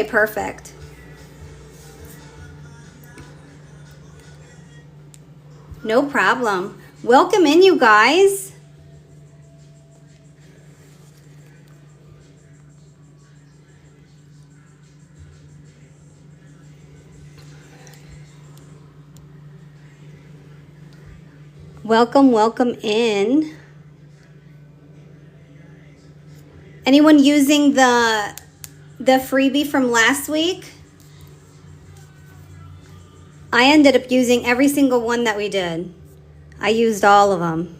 Perfect. No problem. Welcome in, you guys. Welcome in. Anyone using the freebie from last week? I ended up using every single one that we did. I used all of them.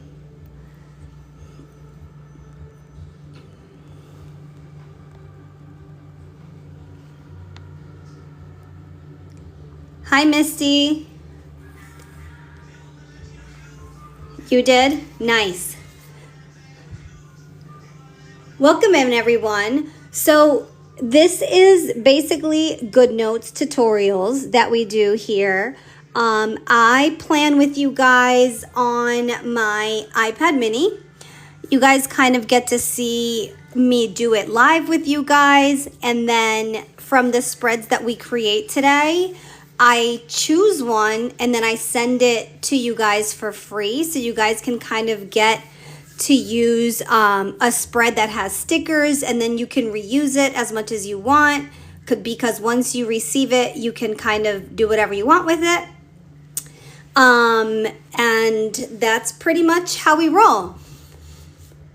Hi, Misty. You did? Nice. Welcome in, everyone. So this is basically GoodNotes tutorials that we do here. I plan with you guys on my iPad mini. You guys kind of get to see me do it live with you guys. And then from the spreads that we create today, I choose one and then I send it to you guys for free. So you guys can kind of get to use a spread that has stickers, and then you can reuse it as much as you want, because once you receive it, you can kind of do whatever you want with it. And that's pretty much how we roll.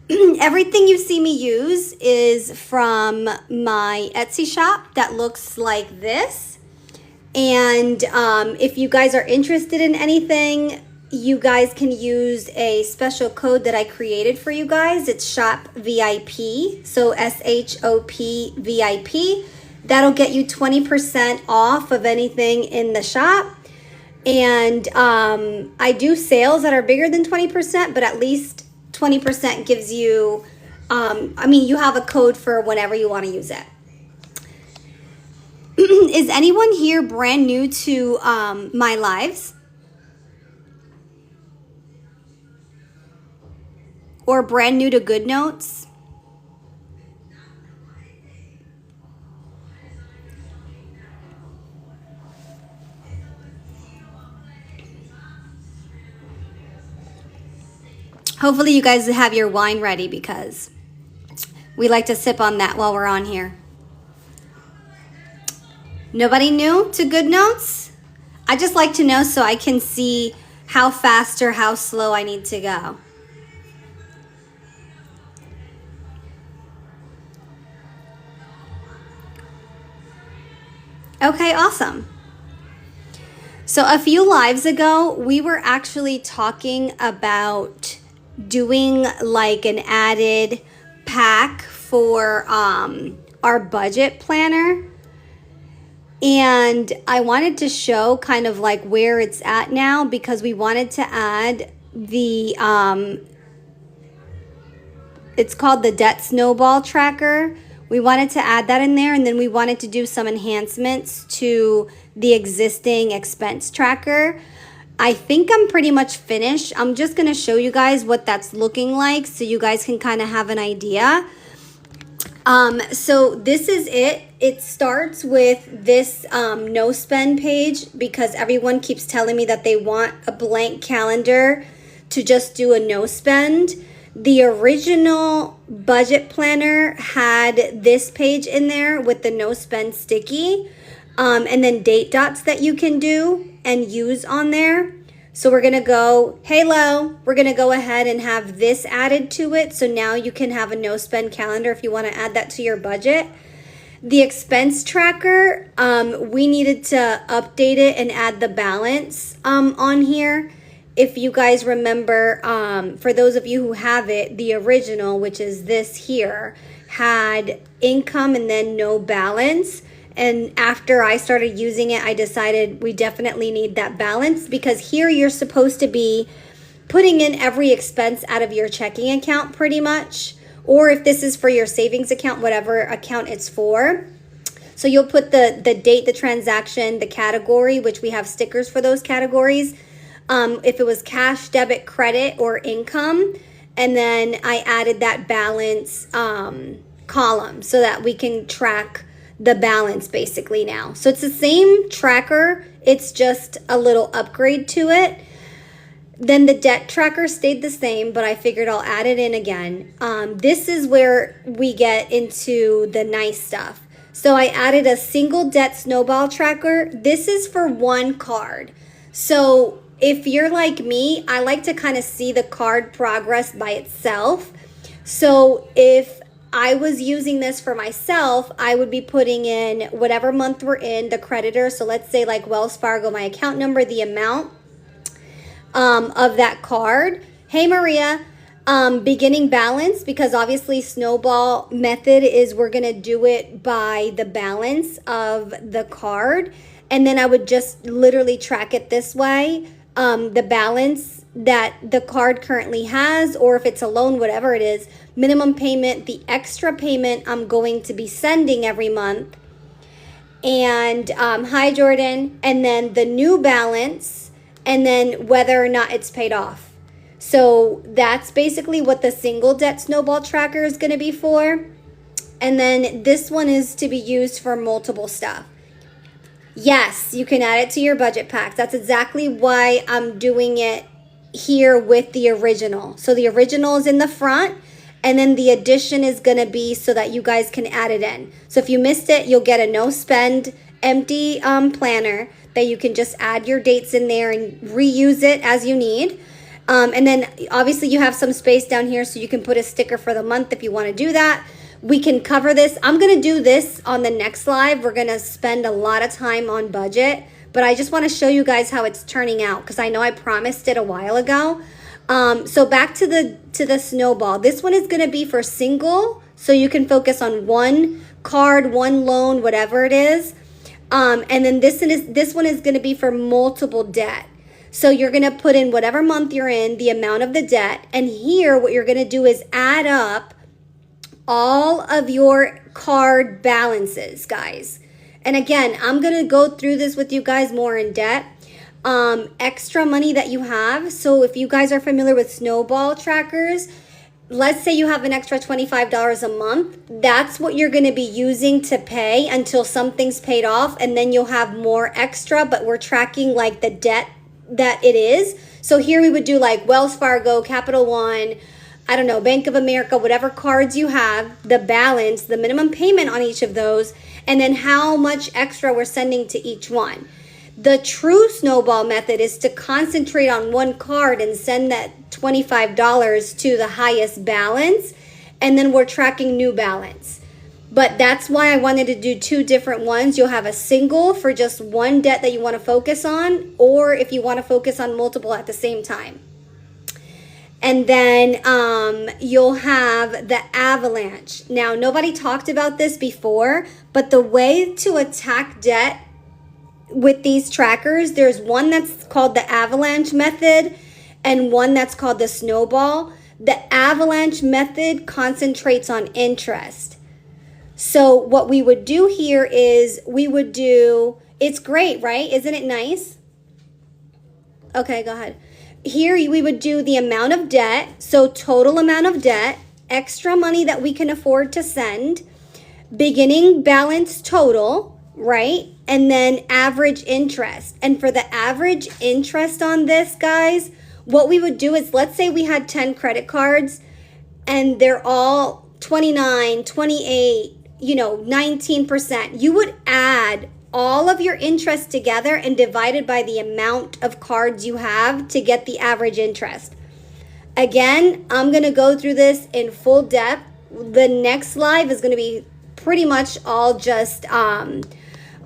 Everything you see me use is from my Etsy shop that looks like this. And if you guys are interested in anything, you guys can use a special code that I created for you guys. It's Shop VIP, so SHOP VIP. That'll get you 20% off of anything in the shop. And I do sales that are bigger than 20%, but at least 20% gives you, you have a code for whenever you want to use it. Is anyone here brand new to my lives? Or brand new to GoodNotes? Hopefully you guys have your wine ready, because we like to sip on that while we're on here. Nobody new to GoodNotes? I just like to know so I can see how fast or how slow I need to go. Okay, awesome. So a few lives ago, we were actually talking about doing like an added pack for our budget planner. And I wanted to show kind of like where it's at now, because we wanted to add the, it's called the Debt Snowball Tracker. We wanted to add that in there, and then we wanted to do some enhancements to the existing expense tracker. I think I'm pretty much finished. I'm just going to show you guys what that's looking like so you guys can kind of have an idea. So this is it. It starts with this no spend page, because everyone keeps telling me that they want a blank calendar to just do a no spend. The original budget planner had this page in there with the no spend sticky, and then date dots that you can do and use on there. So we're going to go, Halo, we're going to go ahead and have this added to it. So now you can have a no spend calendar if you want to add that to your budget. The expense tracker, we needed to update it and add the balance on here. If you guys remember, for those of you who have it, the original, which is this here, had income and then no balance. And after I started using it, I decided we definitely need that balance, because here you're supposed to be putting in every expense out of your checking account pretty much. Or if this is for your savings account, whatever account it's for. So you'll put the date, the transaction, the category, which we have stickers for those categories. If it was cash, debit, credit, or income. And then I added that balance column so that we can track the balance basically now. So it's the same tracker, it's just a little upgrade to it. Then the debt tracker stayed the same, but I figured I'll add it in again. This is where we get into the nice stuff. So I added a single debt snowball tracker. This is for one card. So if you're like me, I like to kind of see the card progress by itself. So if I was using this for myself, I would be putting in whatever month we're in, the creditor. So let's say like Wells Fargo, my account number, the amount of that card. Hey, Maria. Beginning balance, because obviously snowball method is we're going to do it by the balance of the card. And then I would just literally track it this way. The balance that the card currently has, or if it's a loan, whatever it is, minimum payment, the extra payment I'm going to be sending every month. And hi, Jordan. And then the new balance, and then whether or not it's paid off. So that's basically what the single debt snowball tracker is going to be for. And then this one is to be used for multiple stuff. Yes, you can add it to your budget packs. That's exactly why I'm doing it here with the original. So the original is in the front, and then the addition is going to be so that you guys can add it in. So if you missed it, you'll get a no spend empty planner that you can just add your dates in there and reuse it as you need. And then obviously you have some space down here so you can put a sticker for the month if you want to do that. We can cover this. I'm going to do this on the next live. We're going to spend a lot of time on budget, but I just want to show you guys how it's turning out because I know I promised it a while ago. So back to the snowball. This one is going to be for single, so you can focus on one card, one loan, whatever it is. And then this one is going to be for multiple debt. So you're going to put in whatever month you're in, the amount of the debt. And here, what you're going to do is add up all of your card balances, guys. And again, I'm going to go through this with you guys more in depth. Extra money that you have. So if you guys are familiar with snowball trackers, let's say you have an extra $25 a month. That's what you're going to be using to pay until something's paid off. And then you'll have more extra, but we're tracking like the debt that it is. So here we would do like Wells Fargo, Capital One, I don't know, Bank of America, whatever cards you have, the balance, the minimum payment on each of those, and then how much extra we're sending to each one. The true snowball method is to concentrate on one card and send that $25 to the highest balance, and then we're tracking new balance. But that's why I wanted to do two different ones. You'll have a single for just one debt that you want to focus on, or if you want to focus on multiple at the same time. And then you'll have the avalanche. Now, nobody talked about this before, but the way to attack debt with these trackers, there's one that's called the avalanche method and one that's called the snowball. The avalanche method concentrates on interest. So what we would do here is we would do, it's great, right? Isn't it nice? Okay, go ahead. Here we would do the amount of debt, so total amount of debt, extra money that we can afford to send, beginning balance total, right? And then average interest. And for the average interest on this, guys, what we would do is, let's say we had 10 credit cards and they're all 29, 28, 19%. You would add all of your interest together and divide it by the amount of cards you have to get the average interest. Again, I'm going to go through this in full depth. The next live is going to be pretty much all just on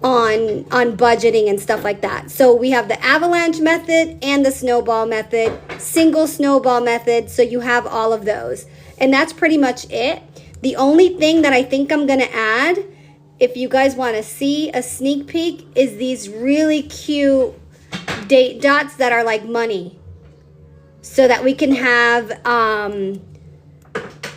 budgeting and stuff like that. So we have the avalanche method and the snowball method, single snowball method. So you have all of those. And that's pretty much it. The only thing that I think I'm going to add, if you guys want to see a sneak peek, is these really cute date dots that are like money. So that we can have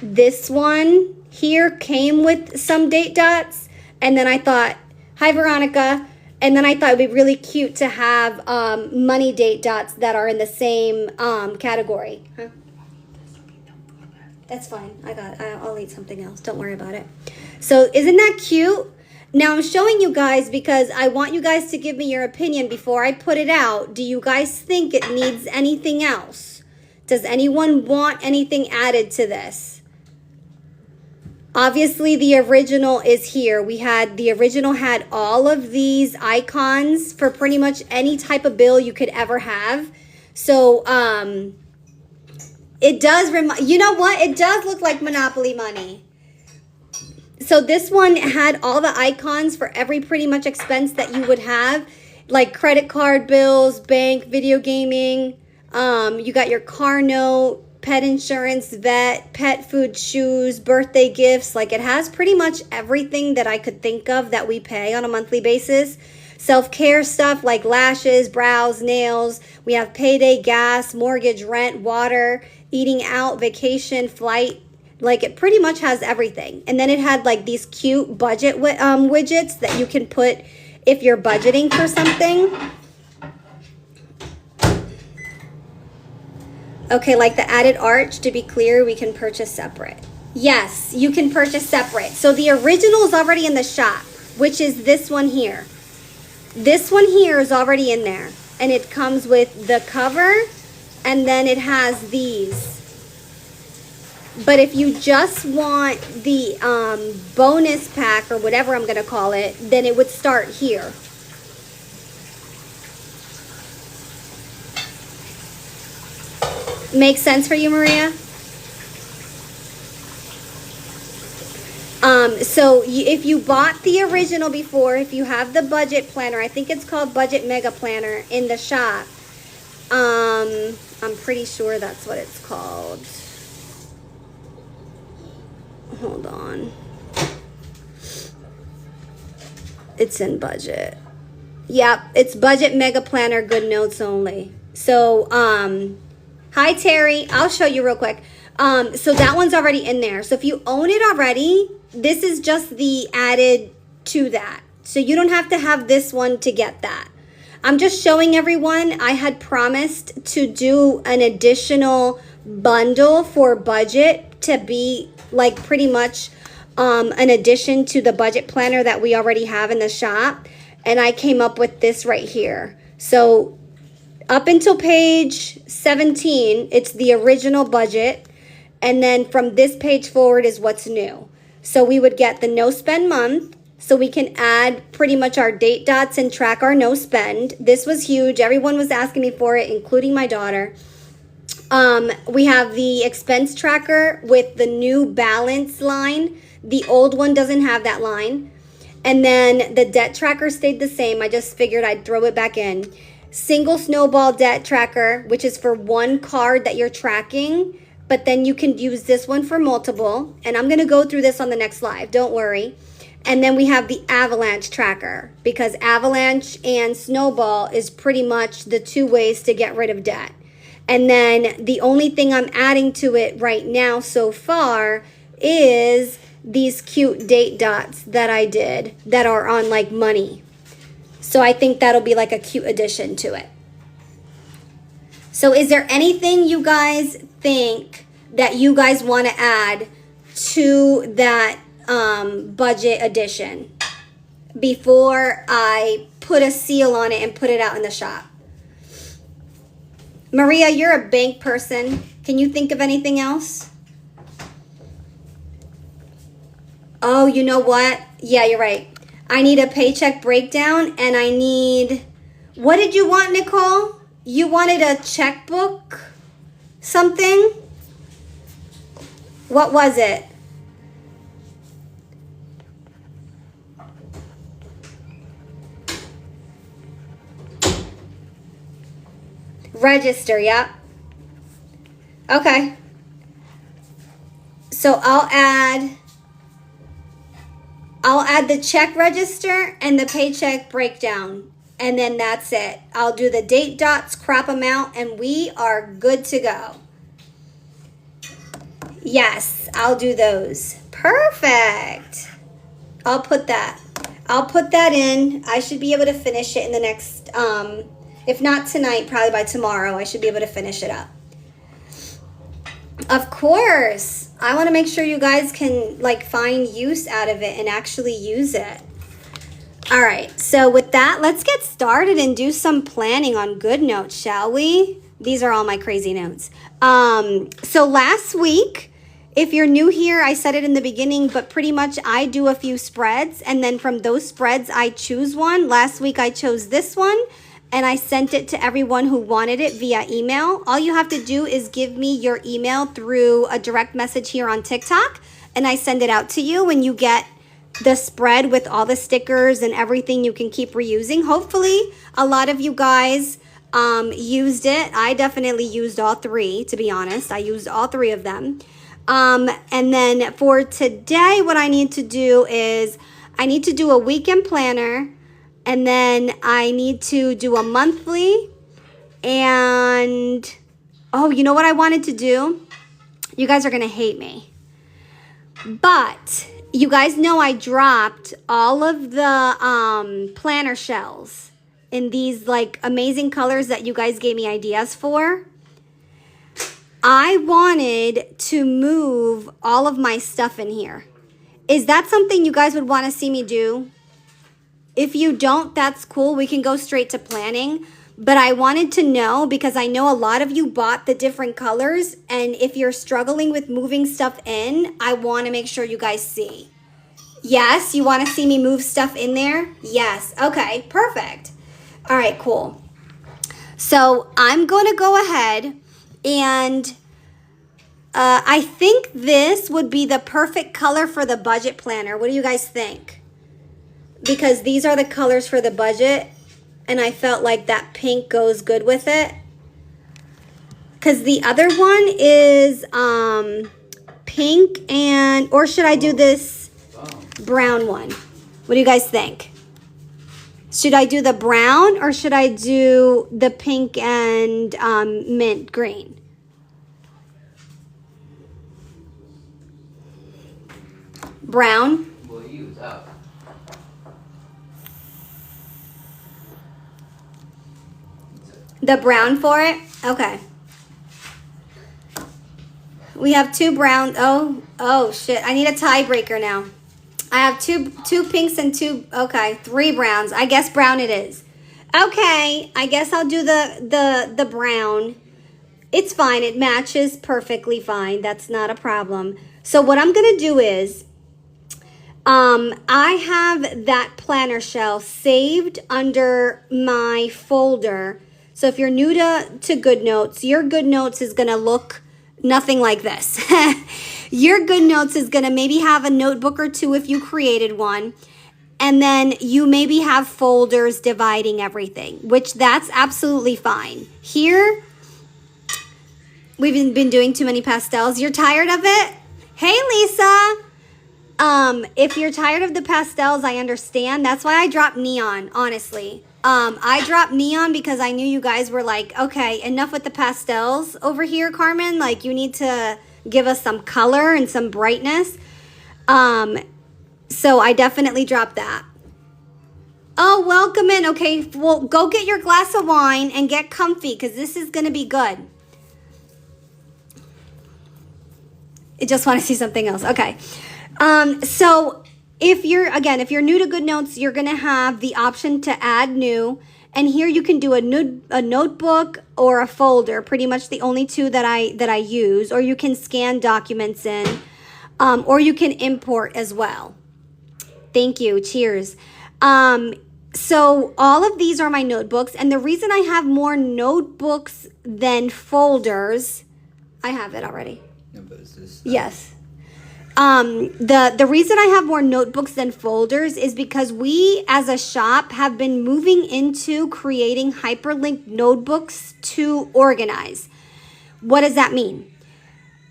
this one here came with some date dots. And then I thought, hi, Veronica. And then I thought it would be really cute to have money date dots that are in the same category. Huh? That's fine. I'll eat something else. Don't worry about it. So isn't that cute? Now I'm showing you guys because I want you guys to give me your opinion before I put it out. Do you guys think it needs anything else? Does anyone want anything added to this? Obviously the original is here. The original had all of these icons for pretty much any type of bill you could ever have. So it does you know what? It does look like Monopoly money. So this one had all the icons for every pretty much expense that you would have, like credit card bills, bank, video gaming. You got your car note, pet insurance, vet, pet food, shoes, birthday gifts. Like it has pretty much everything that I could think of that we pay on a monthly basis. Self-care stuff like lashes, brows, nails. We have payday, gas, mortgage, rent, water, eating out, vacation, flight. Like it pretty much has everything. And then it had like these cute budget widgets that you can put if you're budgeting for something. Okay, like the added arch, to be clear, we can purchase separate. Yes, you can purchase separate. So the original is already in the shop, which is this one here. This one here is already in there. And it comes with the cover, and then it has these. But if you just want the bonus pack or whatever I'm going to call it, then it would start here. Makes sense for you, Maria? So if you bought the original before, if you have the budget planner, I think it's called Budget Mega Planner in the shop. I'm pretty sure that's what it's called. Hold on. It's in budget. Yep, it's Budget Mega Planner, good notes only. So, hi Terry, I'll show you real quick. So that one's already in there. So if you own it already, this is just the added to that. So you don't have to have this one to get that. I'm just showing everyone. I had promised to do an additional bundle for budget to be like pretty much an addition to the budget planner that we already have in the shop. And I came up with this right here. So up until page 17, it's the original budget. And then from this page forward is what's new. So we would get the no spend month. So we can add pretty much our date dots and track our no spend. This was huge. Everyone was asking me for it, including my daughter. We have the expense tracker with the new balance line. The old one doesn't have that line. And then the debt tracker stayed the same. I just figured I'd throw it back in. Single snowball debt tracker, which is for one card that you're tracking. But then you can use this one for multiple. And I'm going to go through this on the next live. Don't worry. And then we have the avalanche tracker, because avalanche and snowball is pretty much the two ways to get rid of debt. And then the only thing I'm adding to it right now so far is these cute date dots that I did that are on like money. So I think that'll be like a cute addition to it. So is there anything you guys think that you guys want to add to that budget edition before I put a seal on it and put it out in the shop? Maria, you're a bank person. Can you think of anything else? Oh, you know what? Yeah, you're right. I need a paycheck breakdown, and I need... What did you want, Nicole? You wanted a checkbook? Something? What was it? Register, yep. Okay. So I'll add the check register and the paycheck breakdown. And then that's it. I'll do the date dots, crop them out, and we are good to go. Yes, I'll do those. Perfect. I'll put that in. I should be able to finish it in the next, if not tonight, probably by tomorrow, I should be able to finish it up. Of course. I want to make sure you guys can like find use out of it and actually use it. All right, so with that, let's get started and do some planning on GoodNotes, shall we? These are all my crazy notes. So last week, if you're new here, I said it in the beginning, but pretty much I do a few spreads, and then from those spreads, I choose one. Last week, I chose this one, and I sent it to everyone who wanted it via email. All you have to do is give me your email through a direct message here on TikTok, and I send it out to you when you get the spread with all the stickers and everything you can keep reusing. Hopefully, a lot of you guys used it. I definitely used all three, to be honest. I used all three of them. And then for today, what I need to do is I need to do a weekend planner, and then I need to do a monthly, and oh, you know what I wanted to do? You guys are going to hate me. But you guys know I dropped all of the planner shells in these like amazing colors that you guys gave me ideas for. I wanted to move all of my stuff in here. Is that something you guys would want to see me do? If you don't, that's cool. We can go straight to planning. But I wanted to know because I know a lot of you bought the different colors. And if you're struggling with moving stuff in, I want to make sure you guys see. Yes, you want to see me move stuff in there? Yes. Okay, perfect. All right, cool. So I'm going to go ahead and I think this would be the perfect color for the budget planner. What do you guys think? Because these are the colors for the budget, and I felt like that pink goes good with it. Because the other one is pink and, or should I do this brown one? What do you guys think? Should I do the brown or should I do the pink and mint green? Brown. We'll use up. The brown for it? Okay. We have two brown. Oh shit. I need a tiebreaker now. I have two pinks and three browns. I guess brown it is. Okay, I guess I'll do the brown. It's fine. It matches perfectly fine. That's not a problem. So what I'm going to do is I have that planner shell saved under my folder. So if you're new to GoodNotes, your GoodNotes is going to look nothing like this. Your GoodNotes is going to maybe have a notebook or two if you created one. And then you maybe have folders dividing everything, which that's absolutely fine. Here, we've been doing too many pastels. You're tired of it? Hey, Lisa. If you're tired of the pastels, I understand. That's why I dropped neon, honestly. I dropped neon because I knew you guys were like, okay, enough with the pastels over here, Carmen. Like, you need to give us some color and some brightness. So I definitely dropped that. Oh, welcome in. Okay, well, go get your glass of wine and get comfy because this is going to be good. I just want to see something else. Okay. So if you're new to GoodNotes, you're going to have the option to add new. And here you can do a notebook or a folder, pretty much the only two that I use. Or you can scan documents in, or you can import as well. Thank you. Cheers. So all of these are my notebooks. And the reason I have more notebooks than folders, I have it already. No, but it's this Yes. The reason I have more notebooks than folders is because we as a shop have been moving into creating hyperlinked notebooks to organize. What does that mean?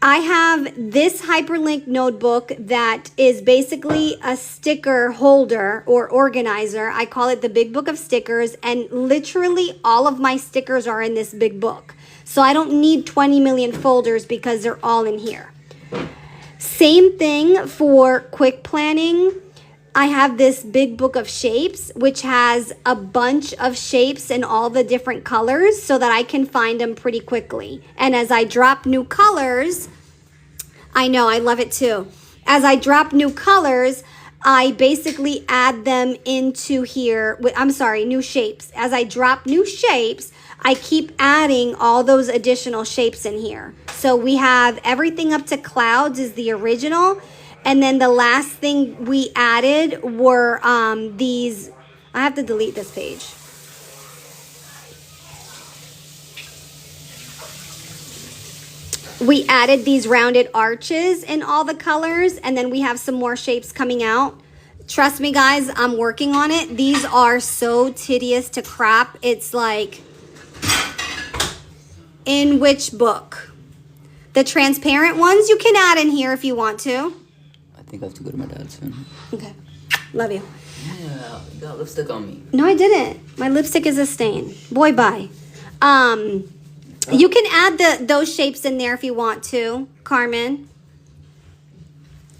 I have this hyperlinked notebook that is basically a sticker holder or organizer. I call it the Big Book of Stickers, and literally all of my stickers are in this big book. So I don't need 20 million folders because they're all in here. Same thing for quick planning. I have this Big Book of Shapes, which has a bunch of shapes in all the different colors so that I can find them pretty quickly. And as I drop new colors, I know, I love it too. As I drop new colors, I basically add them into here. I'm sorry, new shapes. As I drop new shapes, I keep adding all those additional shapes in here. So we have everything up to clouds is the original. And then the last thing we added were these. I have to delete this page. We added these rounded arches in all the colors, and then we have some more shapes coming out. Trust me, guys, I'm working on it. These are so tedious to crop. It's like, in which book? The transparent ones you can add in here if you want to. I think I have to go to my dad's soon. Okay, love you. Yeah, you got lipstick on me. No, I didn't. My lipstick is a stain. Boy, bye. You can add those shapes in there if you want to, Carmen.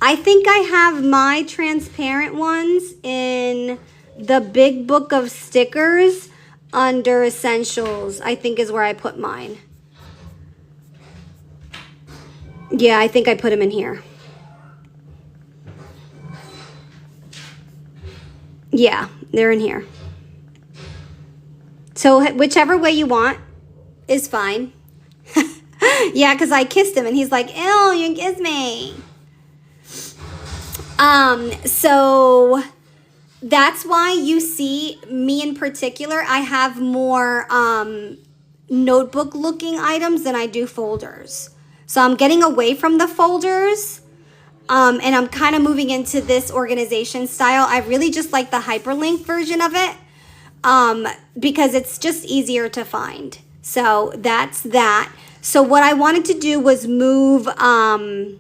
I think I have my transparent ones in the big book of stickers under essentials, I think is where I put mine. Yeah, I think I put them in here. Yeah, they're in here. So whichever way you want is fine. Yeah, because I kissed him and he's like, ew, you kissed me. So that's why you see me in particular. I have more notebook looking items than I do folders. So I'm getting away from the folders and I'm kind of moving into this organization style. I really just like the hyperlink version of it because it's just easier to find. So that's that. So what I wanted to do was move, well,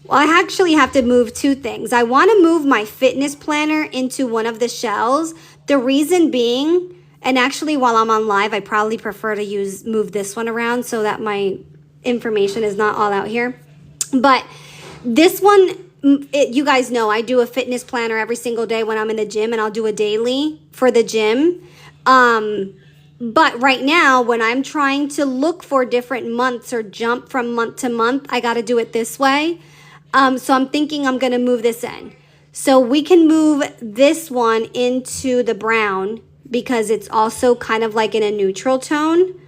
I actually have to move two things. I want to move my fitness planner into one of the shells. The reason being, and actually while I'm on live, I probably prefer to move this one around so that my information is not all out here. But this one, you guys know I do a fitness planner every single day when I'm in the gym, and I'll do a daily for the gym. But right now, when I'm trying to look for different months or jump from month to month, I got to do it this way. So I'm thinking I'm going to move this in. So we can move this one into the brown because it's also kind of like in a neutral tone.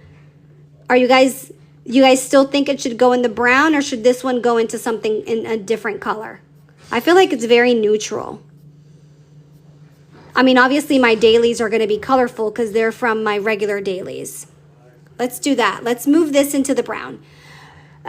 Are you guys still think it should go in the brown, or should this one go into something in a different color? I feel like it's very neutral. I mean, obviously my dailies are going to be colorful because they're from my regular dailies. Let's do that. Let's move this into the brown.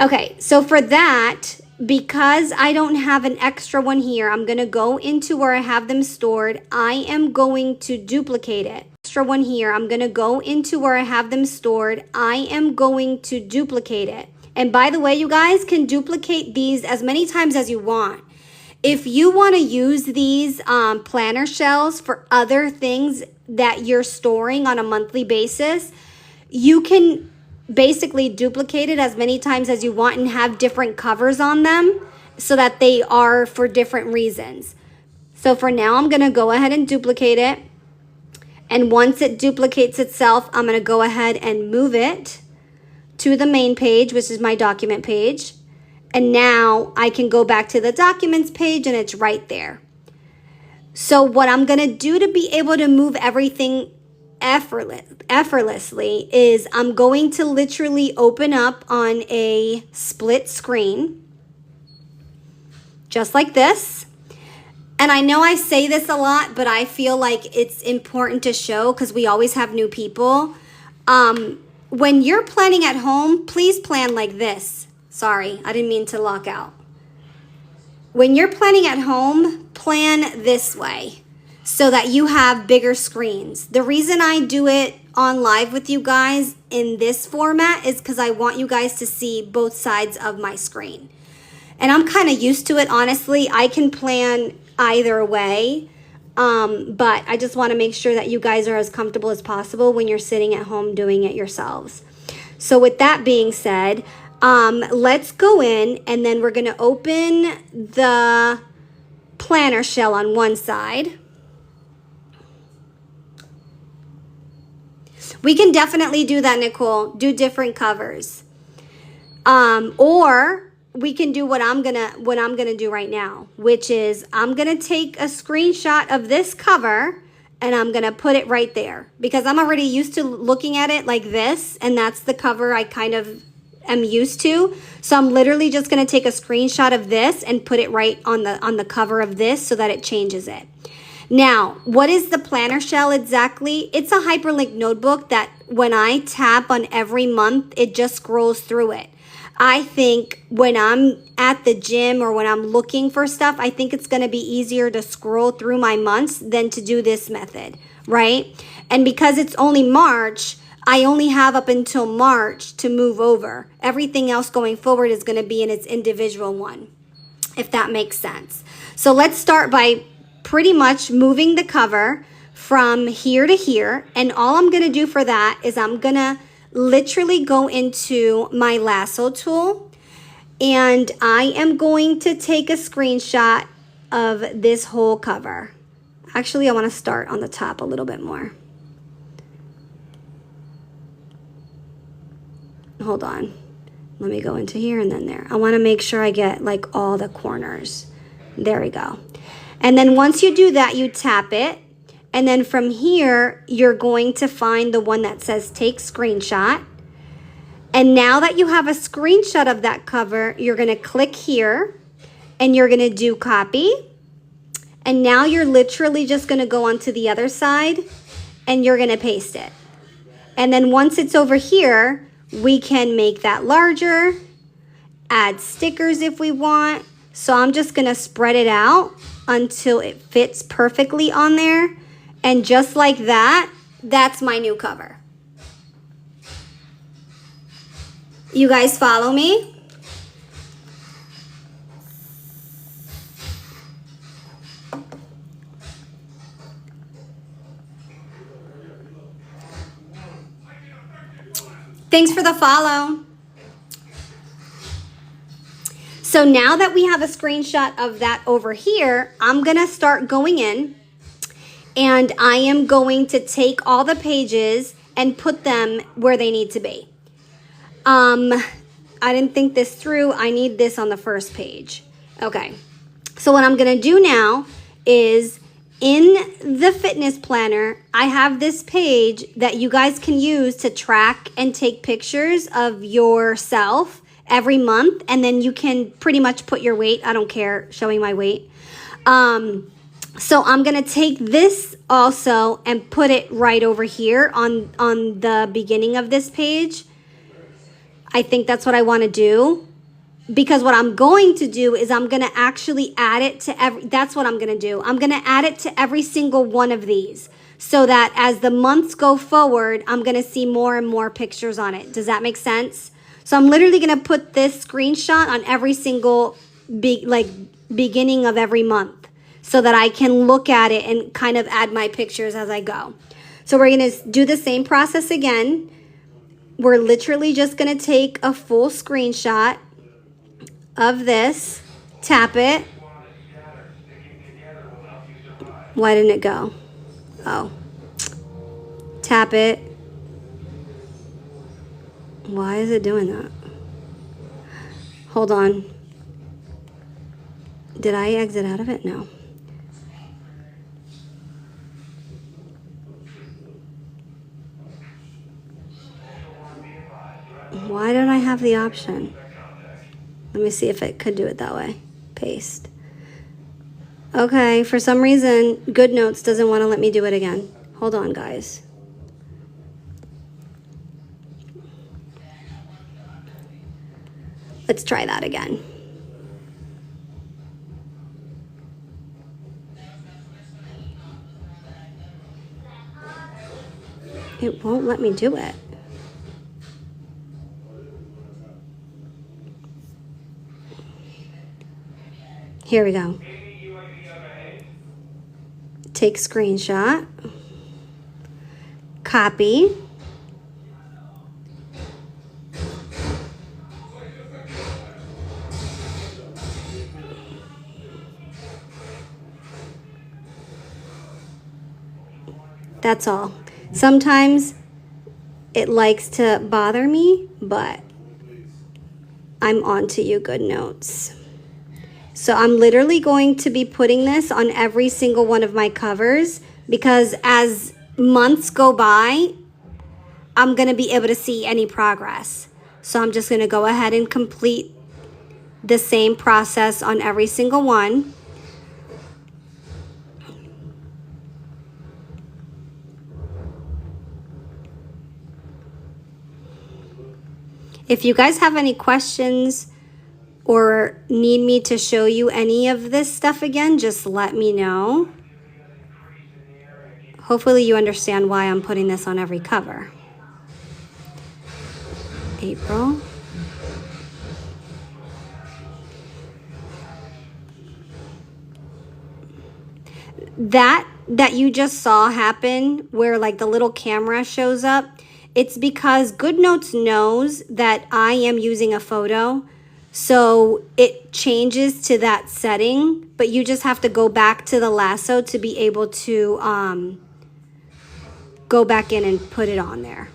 Okay, so for that, because I don't have an extra one here, I'm going to go into where I have them stored. I am going to duplicate it. Extra one here, I'm going to go into where I have them stored. I am going to duplicate it. And by the way, you guys can duplicate these as many times as you want. If you want to use these planner shells for other things that you're storing on a monthly basis, you can basically duplicate it as many times as you want and have different covers on them so that they are for different reasons. So for now, I'm going to go ahead and duplicate it. And once it duplicates itself, I'm going to go ahead and move it to the main page, which is my document page. And now I can go back to the documents page and it's right there. So what I'm going to do to be able to move everything effortlessly is I'm going to literally open up on a split screen, just like this. And I know I say this a lot, but I feel like it's important to show because we always have new people. When you're planning at home, please plan like this. Sorry, I didn't mean to lock out. When you're planning at home, plan this way so that you have bigger screens. The reason I do it on live with you guys in this format is because I want you guys to see both sides of my screen. And I'm kind of used to it, honestly. I can plan either way, but I just want to make sure that you guys are as comfortable as possible when you're sitting at home doing it yourselves. So with that being said, let's go in and then we're going to open the planner shell on one side. We can definitely do that, Nicole. Do different covers. Or we can do what I'm gonna do right now, which is I'm gonna take a screenshot of this cover and I'm gonna put it right there because I'm already used to looking at it like this, and that's the cover I kind of am used to. So I'm literally just gonna take a screenshot of this and put it right on the cover of this so that it changes it. Now, what is the planner shell exactly? It's a hyperlink notebook that when I tap on every month, it just scrolls through it. I think when I'm at the gym or when I'm looking for stuff, I think it's going to be easier to scroll through my months than to do this method, right? And because it's only March, I only have up until March to move over. Everything else going forward is going to be in its individual one, if that makes sense. So let's start by pretty much moving the cover from here to here. And all I'm going to do for that is I'm going to literally go into my lasso tool and I am going to take a screenshot of this whole cover. Actually, I want to start on the top a little bit more. Hold on. Let me go into here and then there. I want to make sure I get like all the corners. There we go. And then once you do that, you tap it. And then from here, you're going to find the one that says take screenshot. And now that you have a screenshot of that cover, you're going to click here and you're going to do copy. And now you're literally just going to go onto the other side and you're going to paste it. And then once it's over here, we can make that larger, add stickers if we want. So I'm just going to spread it out until it fits perfectly on there. And just like that, that's my new cover. You guys follow me? Thanks for the follow. So now that we have a screenshot of that over here, I'm going to start going in. And I am going to take all the pages and put them where they need to be. I didn't think this through. I need this on the first page. Okay. So what I'm going to do now is in the fitness planner, I have this page that you guys can use to track and take pictures of yourself every month. And then you can pretty much put your weight. I don't care showing my weight. So I'm going to take this also and put it right over here on the beginning of this page. I think that's what I want to do. Because what I'm going to do is I'm going to actually add it to that's what I'm going to do. I'm going to add it to every single one of these so that as the months go forward, I'm going to see more and more pictures on it. Does that make sense? So I'm literally going to put this screenshot on every single beginning of every month, so that I can look at it and kind of add my pictures as I go. So we're going to do the same process again. We're literally just going to take a full screenshot of this, tap it. Why didn't it go? Oh. Tap it. Why is it doing that? Hold on. Did I exit out of it? No. Why don't I have the option? Let me see if it could do it that way. Paste. Okay, for some reason, GoodNotes doesn't want to let me do it again. Hold on, guys. Let's try that again. It won't let me do it. Here we go. Take screenshot. Copy. That's all. Sometimes it likes to bother me, but I'm on to you, Good Notes. So I'm literally going to be putting this on every single one of my covers because as months go by, I'm going to be able to see any progress. So I'm just going to go ahead and complete the same process on every single one. If you guys have any questions or need me to show you any of this stuff again, just let me know. Hopefully you understand why I'm putting this on every cover. April. That you just saw happen where like the little camera shows up, it's because Good Notes knows that I am using a photo. So it changes to that setting, but you just have to go back to the lasso to be able to go back in and put it on there.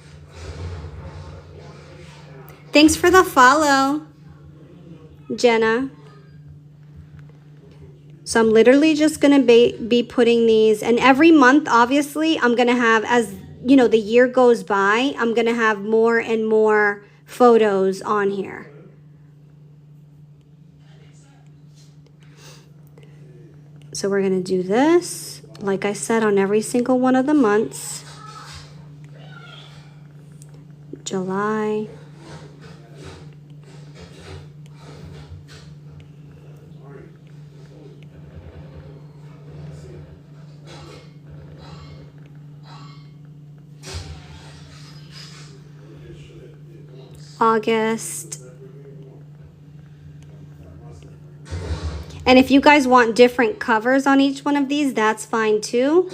Thanks for the follow, Jenna. So I'm literally just going to be putting these, and every month, obviously, I'm going to have, as you know, the year goes by, I'm going to have more and more photos on here. So we're going to do this, like I said, on every single one of the months. July. August. And if you guys want different covers on each one of these, that's fine too.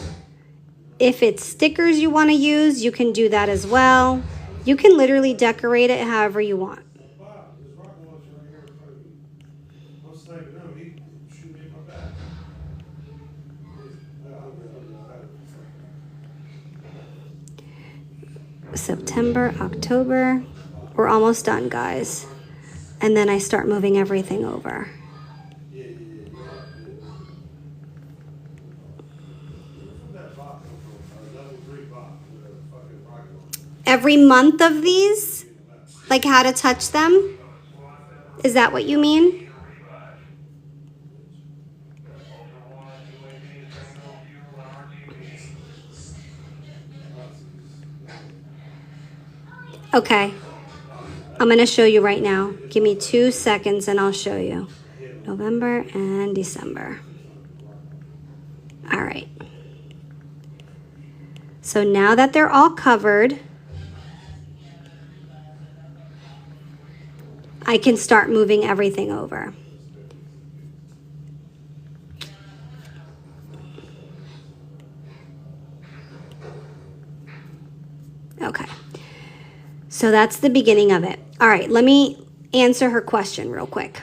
If it's stickers you want to use, you can do that as well. You can literally decorate it however you want. September, October. We're almost done, guys. And then I start moving everything over. Every month of these? Like how to touch them? Is that what you mean? Okay. I'm going to show you right now. Give me 2 seconds and I'll show you. November and December. All right. So now that they're all covered, I can start moving everything over. Okay. So that's the beginning of it. All right, let me answer her question real quick.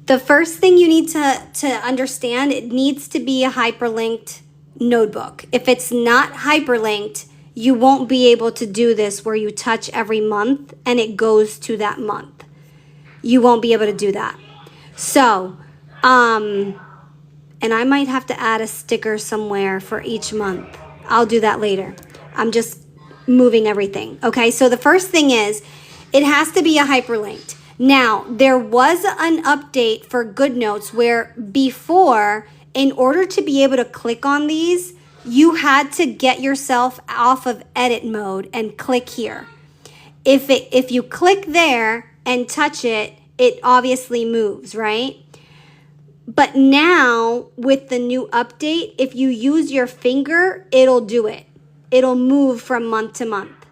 The first thing you need to understand, it needs to be a hyperlinked notebook. If it's not hyperlinked, you won't be able to do this where you touch every month and it goes to that month. You won't be able to do that. So, and I might have to add a sticker somewhere for each month. I'll do that later. I'm just moving everything. Okay, so the first thing is it has to be a hyperlinked. Now, there was an update for Good Notes where before, in order to be able to click on these, you had to get yourself off of edit mode and click here. If you click there and touch it, it obviously moves, right? But now with the new update, if you use your finger, it'll do it. It'll move from month to month.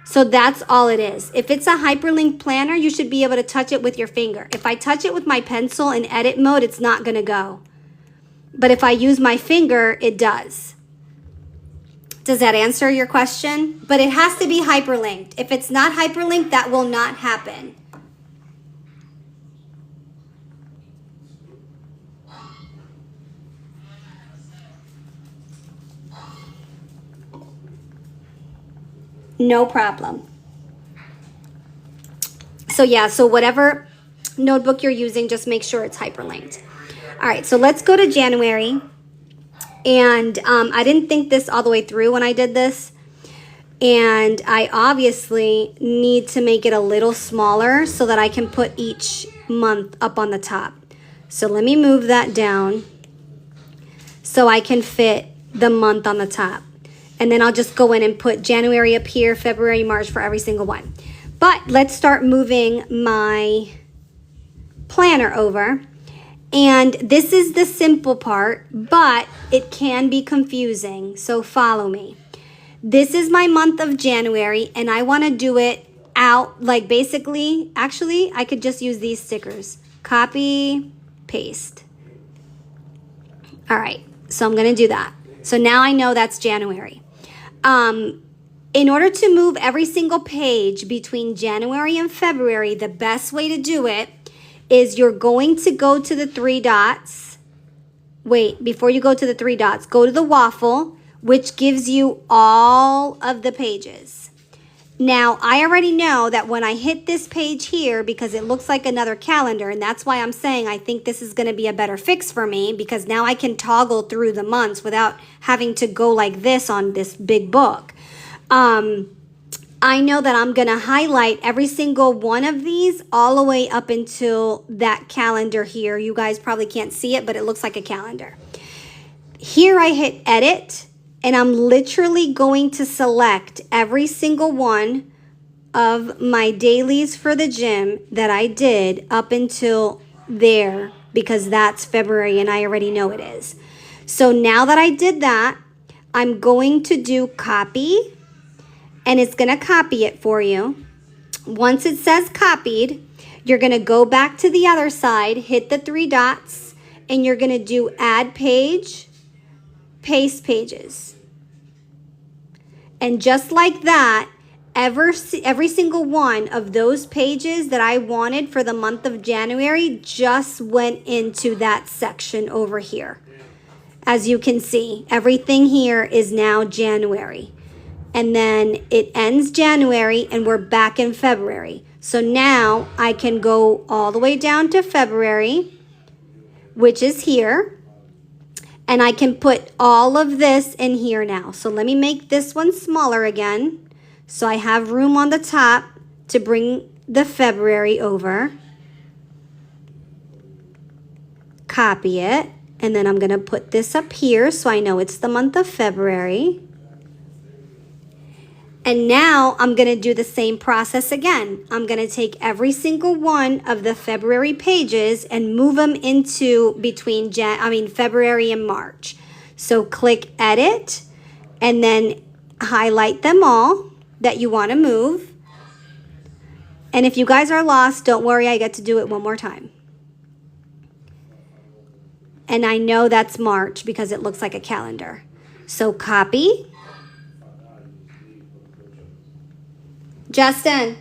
So that's all it is. If it's a hyperlink planner, you should be able to touch it with your finger. If I touch it with my pencil in edit mode, it's not going to go. But if I use my finger, it does. Does that answer your question? But it has to be hyperlinked. If it's not hyperlinked, that will not happen. No problem. So yeah, so whatever notebook you're using, just make sure it's hyperlinked. All right, so let's go to January. And I didn't think this all the way through when I did this. And I obviously need to make it a little smaller so that I can put each month up on the top. So let me move that down so I can fit the month on the top. And then I'll just go in and put January up here, February, March for every single one. But let's start moving my planner over. And this is the simple part, but it can be confusing, so follow me. This is my month of January, and I want to do it out, like basically, actually, I could just use these stickers. Copy, paste. All right, so I'm going to do that. So now I know that's January. In order to move every single page between January and February, the best way to do it is you're going to go to the 3 dots. Wait, before you go to the 3 dots, go to the waffle, which gives you all of the pages. Now, I already know that when I hit this page here, because it looks like another calendar, and that's why I'm saying I think this is going to be a better fix for me, because now I can toggle through the months without having to go like this on this big book. I know that I'm going to highlight every single one of these all the way up until that calendar here. You guys probably can't see it, but it looks like a calendar. Here I hit edit, and I'm literally going to select every single one of my dailies for the gym that I did up until there, because that's February and I already know it is. So now that I did that, I'm going to do copy. And it's going to copy it for you. Once it says copied, you're going to go back to the other side, hit the 3 dots, and you're going to do add page, paste pages. And just like that, every single one of those pages that I wanted for the month of January just went into that section over here. As you can see, everything here is now January. And then it ends January and we're back in February. So now I can go all the way down to February, which is here. And I can put all of this in here now. So let me make this one smaller again. So I have room on the top to bring the February over. Copy it. And then I'm going to put this up here so I know it's the month of February. And now I'm going to do the same process again. I'm going to take every single one of the February pages and move them into between February and March. So click edit and then highlight them all that you want to move. And if you guys are lost, don't worry, I get to do it one more time. And I know that's March because it looks like a calendar. So copy. Justin.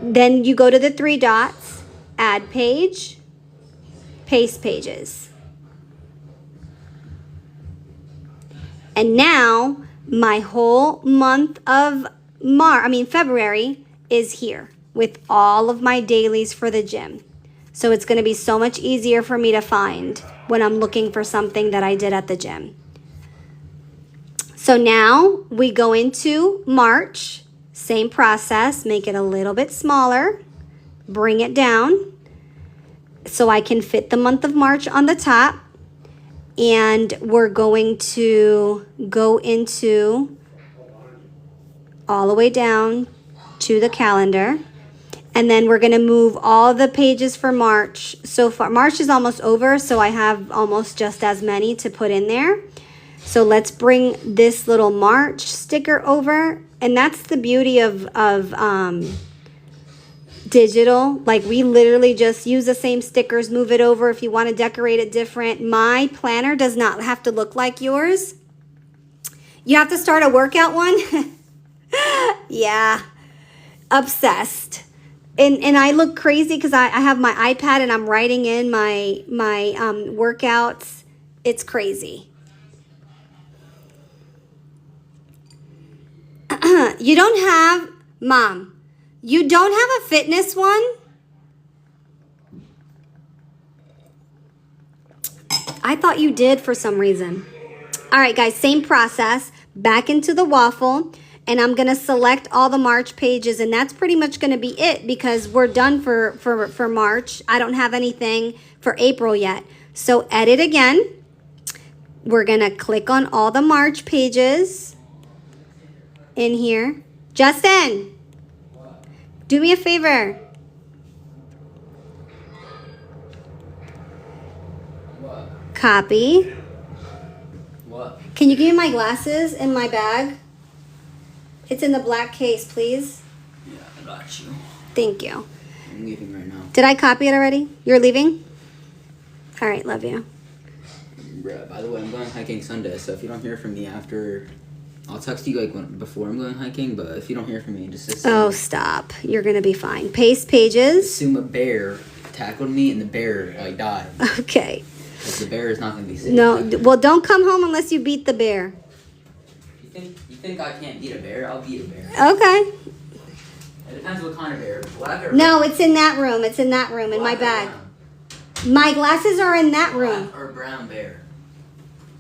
Then you go to the 3 dots, add page, paste pages. And now my whole month of February is here with all of my dailies for the gym. So it's going to be so much easier for me to find when I'm looking for something that I did at the gym. So now we go into March, same process, make it a little bit smaller, bring it down so I can fit the month of March on the top. And we're going to go into all the way down to the calendar. And then we're going to move all the pages for March. So far, March is almost over, so I have almost just as many to put in there. So let's bring this little March sticker over. And that's the beauty of digital. Like, we literally just use the same stickers, move it over if you want to decorate it different. My planner does not have to look like yours. You have to start a workout one? Yeah, obsessed. And I look crazy because I have my iPad and I'm writing in my workouts. It's crazy. You don't have, Mom, you don't have a fitness one? I thought you did for some reason. All right, guys, same process. Back into the waffle, and I'm going to select all the March pages, and that's pretty much going to be it because we're done for March. I don't have anything for April yet. So edit again. We're going to click on all the March pages in here. Justin, do me a favor. What? Copy. What? Can you give me my glasses in my bag? It's in the black case, please. Yeah, I got you. Thank you. I'm leaving right now. Did I copy it already? You're leaving? All right, love you. Bruh, by the way, I'm going hiking Sunday, so if you don't hear from me after, I'll text you like before I'm going hiking, but if you don't hear from me, just assume, Oh, stop. You're going to be fine. Paste pages. assume a bear tackled me and the bear like died. Okay. Like, the bear is not going to be safe. No, well, don't come home unless you beat the bear. You think I can't beat a bear? I'll beat a bear. Okay. It depends what kind of bear. Black or No, it's in that room. It's in that room, in my black or bag. My glasses are in that brown? room. Black or brown bear?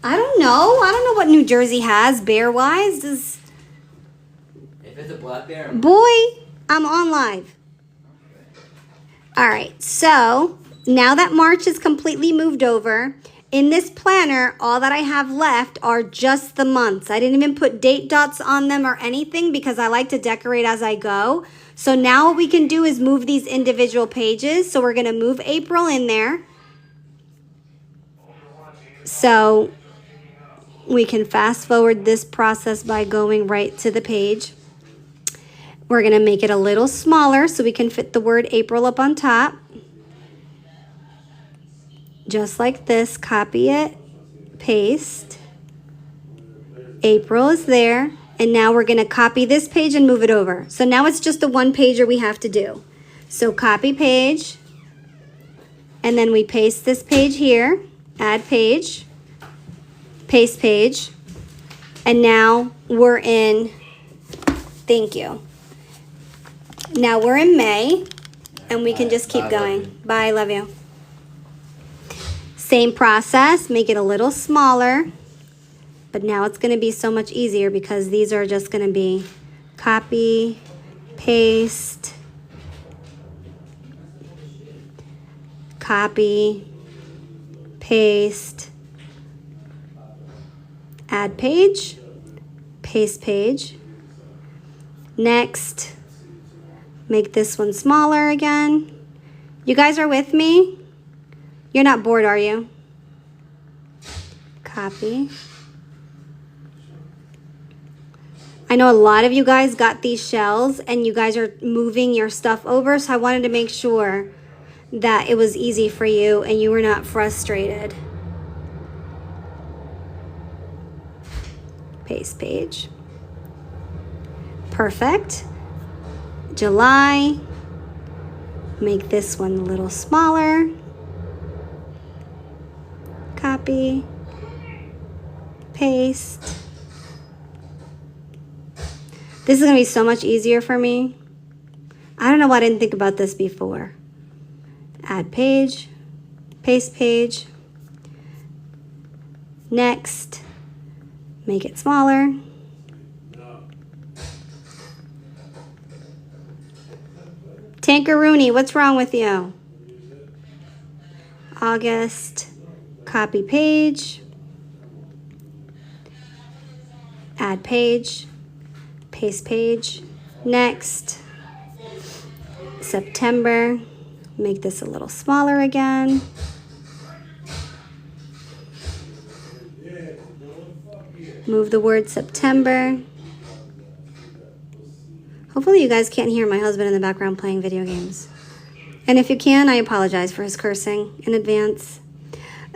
I don't know. I don't know what New Jersey has bear-wise. Does... If it's a black bear, Boy, I'm on live. All right, so now that March is completely moved over, in this planner, all that I have left are just the months. I didn't even put date dots on them or anything because I like to decorate as I go. So now what we can do is move these individual pages. So we're going to move April in there. So we can fast forward this process by going right to the page. We're going to make it a little smaller so we can fit the word April up on top. Just like this, copy it, paste. April is there. And now we're going to copy this page and move it over. So now it's just the one pager we have to do. So copy page. And then we paste this page here. Add page. Paste page. And now we're in, thank you. Now we're in May. And we can just keep going. Bye, love you. Same process, make it a little smaller, but now it's going to be so much easier because these are just going to be copy, paste, copy, paste, add page, paste page. Next, make this one smaller again. You guys are with me? You're not bored, are you? Copy. I know a lot of you guys got these shells and you guys are moving your stuff over, so I wanted to make sure that it was easy for you and you were not frustrated. Paste page. Perfect. July. Make this one a little smaller. Copy, paste. This is going to be so much easier for me. I don't know why I didn't think about this before. Add page, paste page. Next, make it smaller. Tankaroonie, what's wrong with you? August. Copy page, add page, paste page. Next, September, make this a little smaller again. Move the word September. Hopefully you guys can't hear my husband in the background playing video games. And if you can, I apologize for his cursing in advance.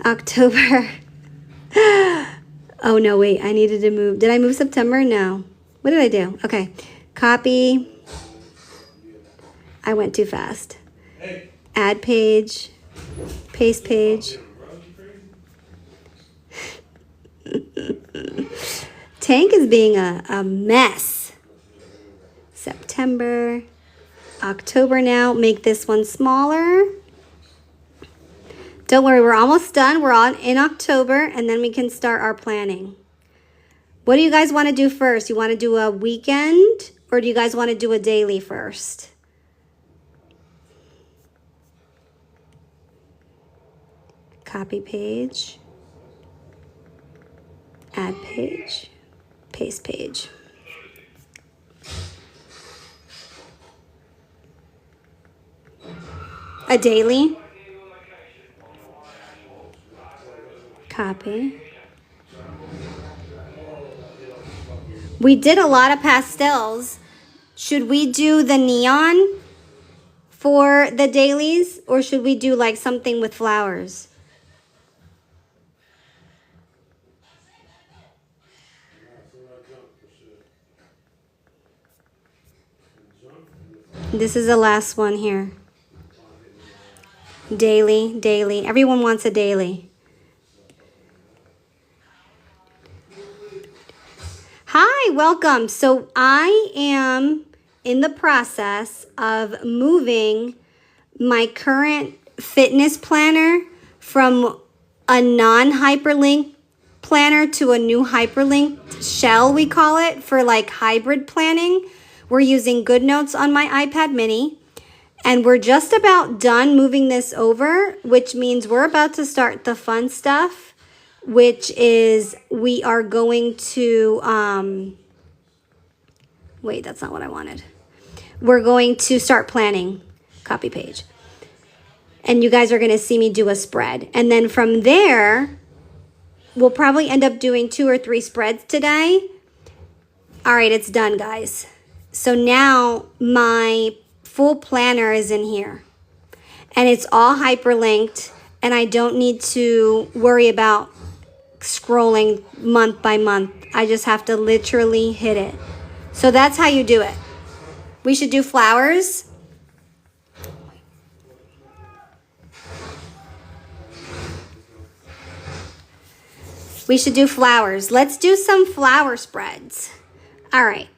October. Oh, no, wait. I needed to move. Did I move September? No. What did I do? Okay. Copy. I went too fast. Add page. Paste page. Tank is being a mess. September, October now. Make this one smaller. Don't worry, we're almost done. We're on in October, and then we can start our planning. What do you guys want to do first? You want to do a weekend, or do you guys want to do a daily first? Copy page, add page, paste page. A daily. Copy. We did a lot of pastels. Should we do the neon for the dailies, or should we do like something with flowers? This is the last one here. Daily, daily. Everyone wants a daily. Hi, welcome. So I am in the process of moving my current fitness planner from a non-hyperlink planner to a new hyperlink shell, we call it, for like hybrid planning. We're using GoodNotes on my iPad mini, and we're just about done moving this over, which means we're about to start the fun stuff, which is we are going to, wait, that's not what I wanted. We're going to start planning, copy page. And you guys are going to see me do a spread. And then from there, we'll probably end up doing 2 or 3 spreads today. All right, it's done, guys. So now my full planner is in here. And it's all hyperlinked, and I don't need to worry about scrolling month by month. I just have to literally hit it. So that's how you do it. We should do flowers. We should do flowers. Let's do some flower spreads. All right.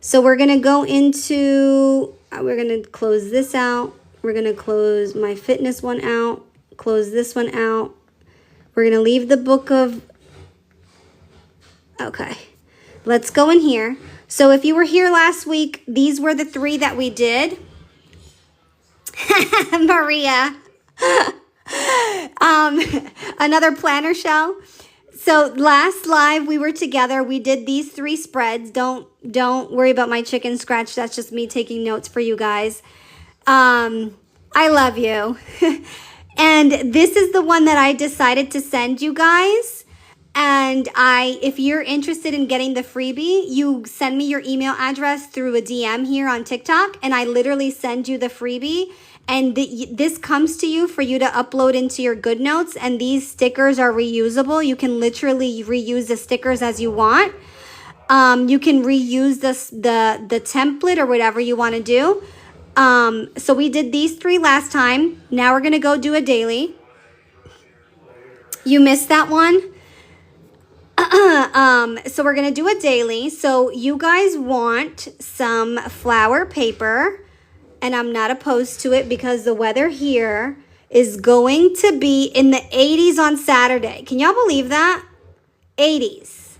So we're going to go into, we're going to close this out. We're going to close my fitness one out. Close this one out. We're going to leave the book of, okay. Let's go in here. So if you were here last week, these were the 3 that we did. Maria. Another planner shell. So last live we were together. We did these 3 spreads. Don't worry about my chicken scratch. That's just me taking notes for you guys. I love you. And this is the one that I decided to send you guys. And if you're interested in getting the freebie, you send me your email address through a DM here on TikTok, and I literally send you the freebie. And this comes to you for you to upload into your GoodNotes, and these stickers are reusable. You can literally reuse the stickers as you want. You can reuse the template or whatever you want to do. So we did these 3 last time. Now we're going to go do a daily. You missed that one? So we're going to do a daily. So you guys want some flower paper, and I'm not opposed to it because the weather here is going to be in the 80s on Saturday. Can y'all believe that? 80s.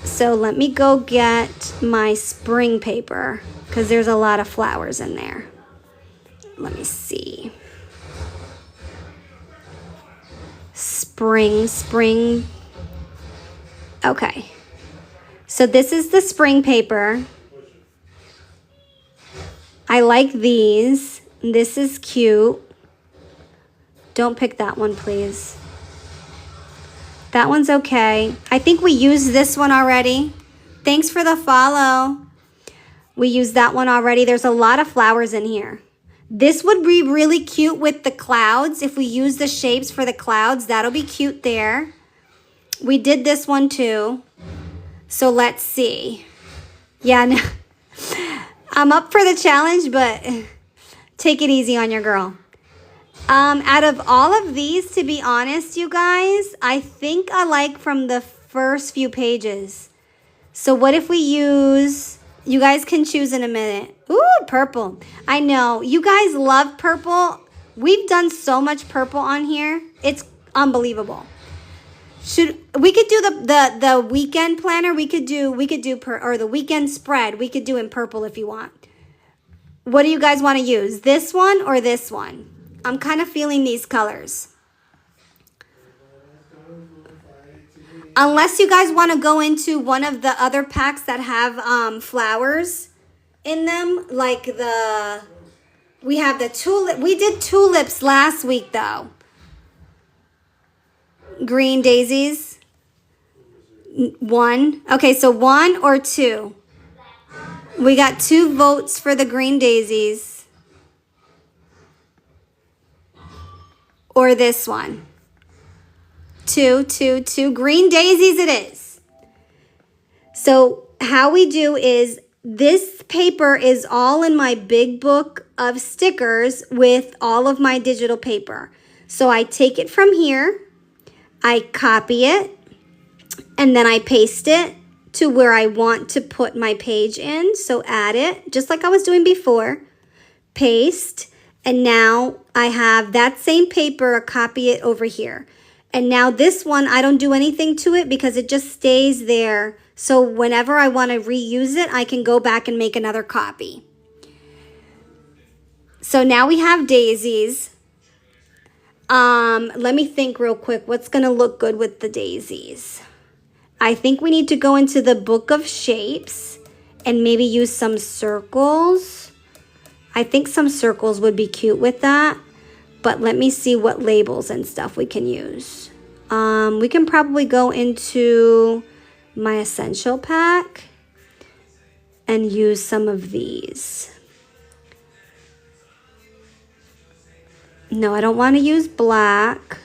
So let me go get my spring paper because there's a lot of flowers in there. Let me see. Spring. Okay. So this is the spring paper. I like these. This is cute. Don't pick that one, please. That one's okay. I think we used this one already. Thanks for the follow. We used that one already. There's a lot of flowers in here. This would be really cute with the clouds. If we use the shapes for the clouds, that'll be cute there. We did this one too. So let's see. Yeah, no, I'm up for the challenge, but take it easy on your girl. Out of all of these, to be honest, you guys, I think I like from the first few pages. So what if we use, you guys can choose in a minute. Ooh, purple. I know, you guys love purple. We've done so much purple on here. It's unbelievable. We could do the weekend planner. We could do or the weekend spread. We could do in purple if you want. What do you guys want to use? This one or this one? I'm kind of feeling these colors. Unless you guys want to go into one of the other packs that have flowers in them, like we have the tulip. We did tulips last week though. Green daisies. 1. Okay, so 1 or 2. We got 2 votes for the green daisies. Or this one. 2, 2, 2. Green daisies it is. So how we do is this paper is all in my big book of stickers with all of my digital paper. So I take it from here, I copy it, and then I paste it to where I want to put my page in. So add it, just like I was doing before. Paste, and now I have that same paper, copy it over here. And now this one, I don't do anything to it because it just stays there. So whenever I want to reuse it, I can go back and make another copy. So now we have daisies. Let me think real quick. What's going to look good with the daisies? I think we need to go into the book of shapes and maybe use some circles. I think some circles would be cute with that. But let me see what labels and stuff we can use. We can probably go into my essential pack and use some of these. No, I don't want to use black.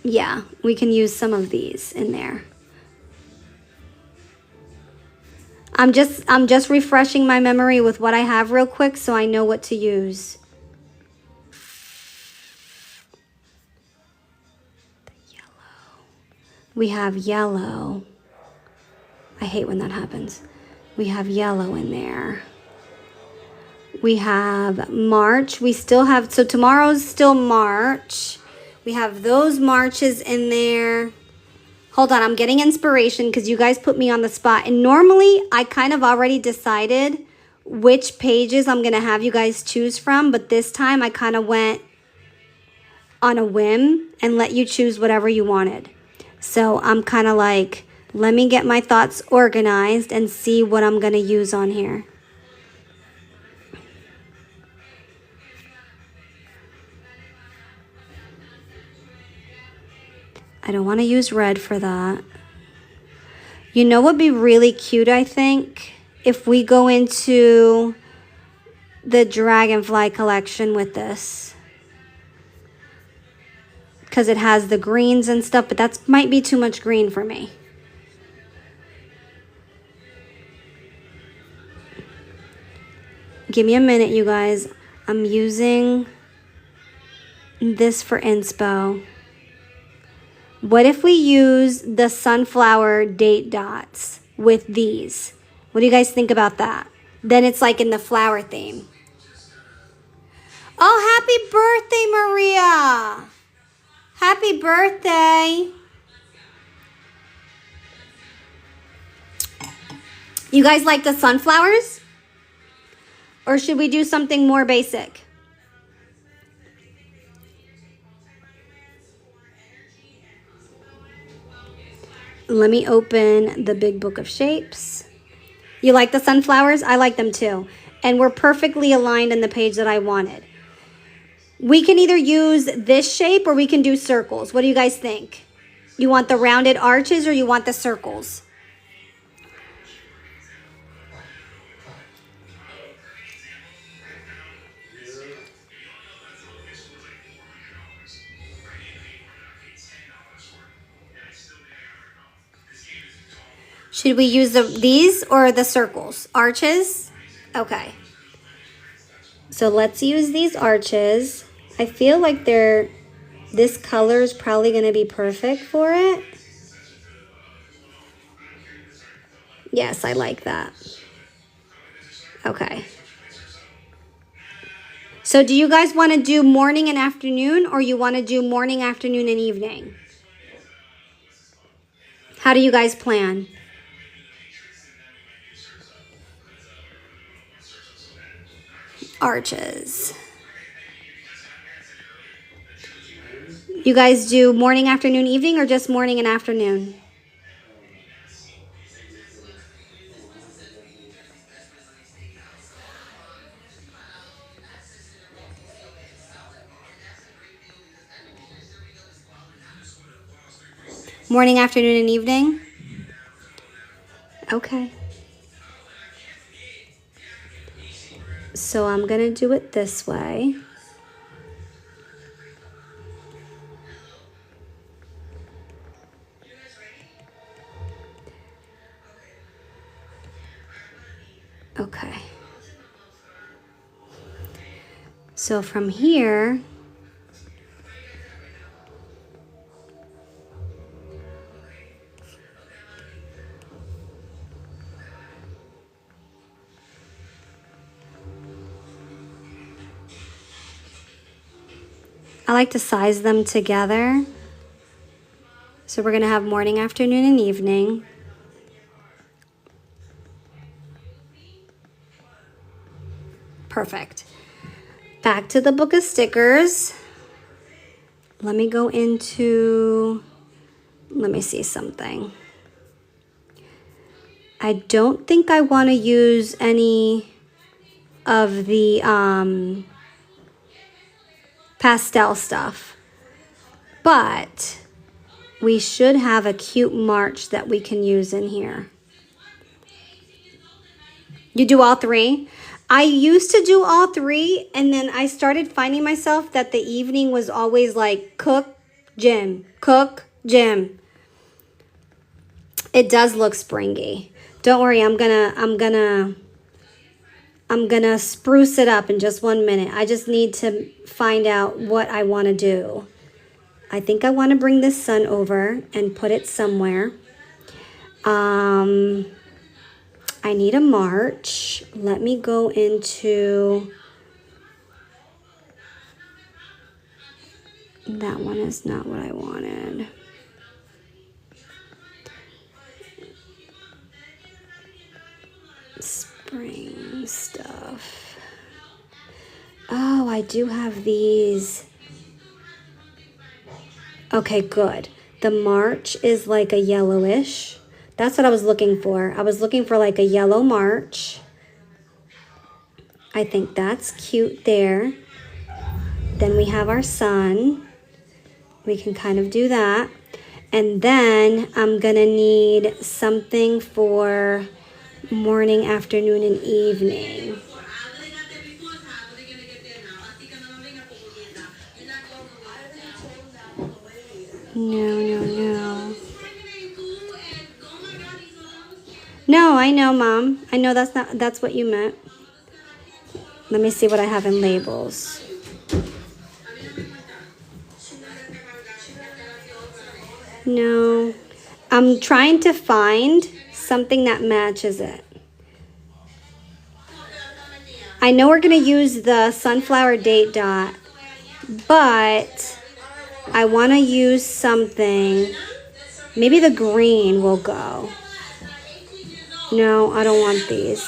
Yeah, we can use some of these in there. I'm just refreshing my memory with what I have real quick so I know what to use. The yellow. We have yellow. I hate when that happens. We have yellow in there. We have March. We still have, so tomorrow's still March. We have those Marches in there. Hold on, I'm getting inspiration because you guys put me on the spot. And normally, I kind of already decided which pages I'm going to have you guys choose from. But this time, I kind of went on a whim and let you choose whatever you wanted. So I'm kind of like, let me get my thoughts organized and see what I'm going to use on here. I don't want to use red for that. You know what would be really cute, I think? If we go into the Dragonfly collection with this. Because it has the greens and stuff, but that might be too much green for me. Give me a minute, you guys. I'm using this for inspo. What if we use the sunflower date dots with these? What do you guys think about that? Then it's like in the flower theme. Oh, happy birthday, Maria. Happy birthday. You guys like the sunflowers? Or should we do something more basic? Let me open the big book of shapes. You like the sunflowers? I like them too. And we're perfectly aligned in the page that I wanted. We can either use this shape or we can do circles. What do you guys think? You want the rounded arches or you want the circles? Should we use these or the circles? Arches? Okay. So let's use these arches. I feel like this color is probably going to be perfect for it. Yes, I like that. Okay. So do you guys want to do morning and afternoon, or you want to do morning, afternoon, and evening? How do you guys plan? Arches. You guys do morning, afternoon, evening, or just morning and afternoon? Morning, afternoon, and evening? Okay. So I'm going to do it this way. Okay. So from here, I like to size them together. So we're going to have morning, afternoon, and evening. Perfect. Back to the book of stickers. Let me go into, let me see something. I don't think I want to use any of the pastel stuff, but we should have a cute march that we can use in here. You do all three? I used to do all three, and then I started finding myself that the evening was always like cook, gym, cook, gym. It does look springy. Don't worry, I'm gonna spruce it up in just 1 minute. I just need to find out what I want to do. I think I want to bring this sun over and put it somewhere. I need a march. Let me go into, that one is not what I wanted. Spring stuff. Oh, I do have these. Okay, good. The march is like a yellowish. That's what I was looking for. I was looking for like a yellow march. I think that's cute there. Then we have our sun. We can kind of do that. And then I'm gonna need something for morning, afternoon, and evening. No. No, I know, Mom. I know that's what you meant. Let me see what I have in labels. No. I'm trying to find something that matches it. I know we're going to use the sunflower date dot, but I want to use something. Maybe the green will go. No, I don't want these.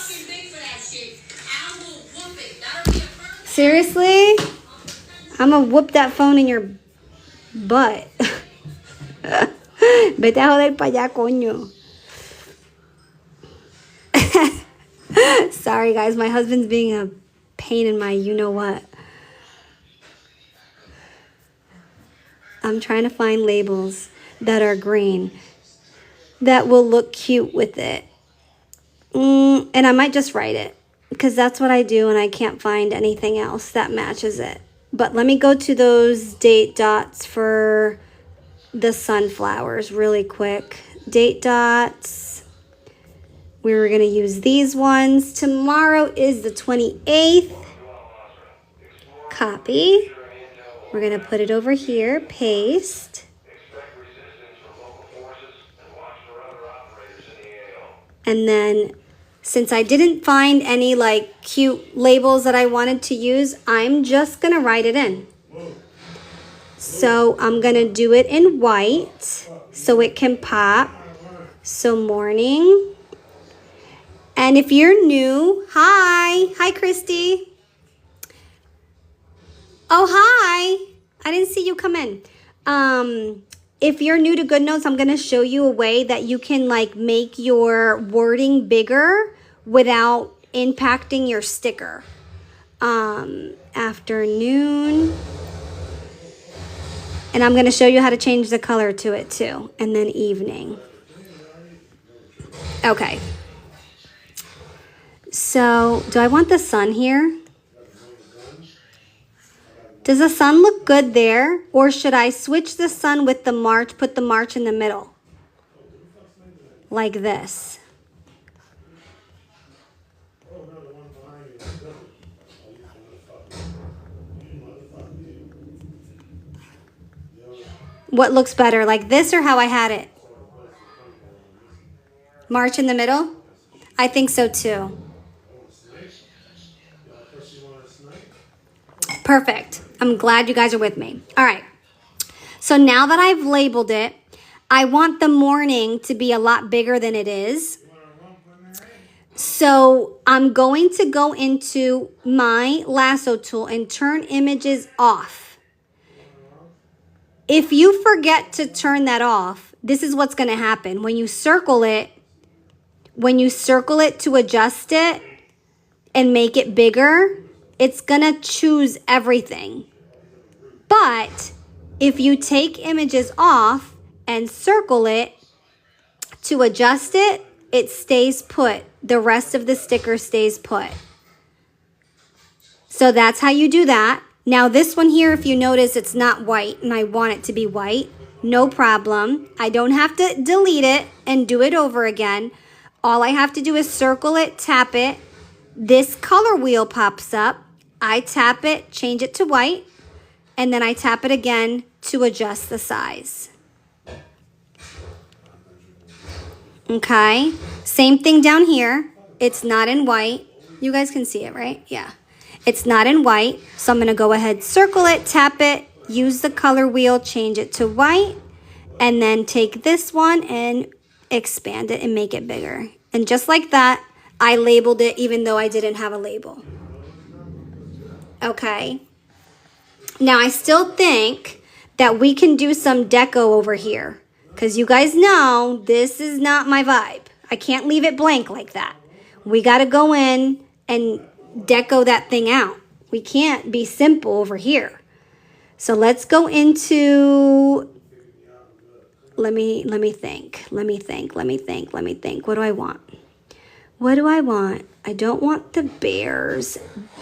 Seriously? I'm going to whoop that phone in your butt. Vete a joder para allá, coño. Sorry, guys. My husband's being a pain in my you-know-what. I'm trying to find labels that are green that will look cute with it. And I might just write it because that's what I do and I can't find anything else that matches it. But let me go to those date dots for the sunflowers really quick. Date dots. We were going to use these ones. Tomorrow is the 28th. Copy. We're going to put it over here. Paste. And then since I didn't find any like cute labels that I wanted to use, I'm just gonna write it in. So I'm gonna do it in white so it can pop. So morning. And if you're new, hi Christy. Oh, hi. I didn't see you come in. If you're new to GoodNotes, I'm going to show you a way that you can like make your wording bigger without impacting your sticker. Afternoon. And I'm going to show you how to change the color to it too. And then evening. Okay. So, do I want the sun here? Does the sun look good there? Or should I switch the sun with the march, put the march in the middle? Like this. What looks better, like this or how I had it? March in the middle? I think so too. Perfect. I'm glad you guys are with me. All right. So now that I've labeled it, I want the morning to be a lot bigger than it is. So I'm going to go into my lasso tool and turn images off. If you forget to turn that off, this is what's going to happen. When you circle it to adjust it and make it bigger, it's going to choose everything. But if you take images off and circle it to adjust it, it stays put. The rest of the sticker stays put. So that's how you do that. Now this one here, if you notice, it's not white and I want it to be white. No problem. I don't have to delete it and do it over again. All I have to do is circle it, tap it. This color wheel pops up. I tap it, change it to white, and then I tap it again to adjust the size. Okay, same thing down here. It's not in white. You guys can see it, right? Yeah. It's not in white, so I'm going to go ahead, circle it, tap it, use the color wheel, change it to white, and then take this one and expand it and make it bigger. And just like that, I labeled it even though I didn't have a label. Okay. Now, I still think that we can do some deco over here because you guys know this is not my vibe. I can't leave it blank like that. We got to go in and deco that thing out. We can't be simple over here. So let's go into, let me think. What do I want? I don't want the bears,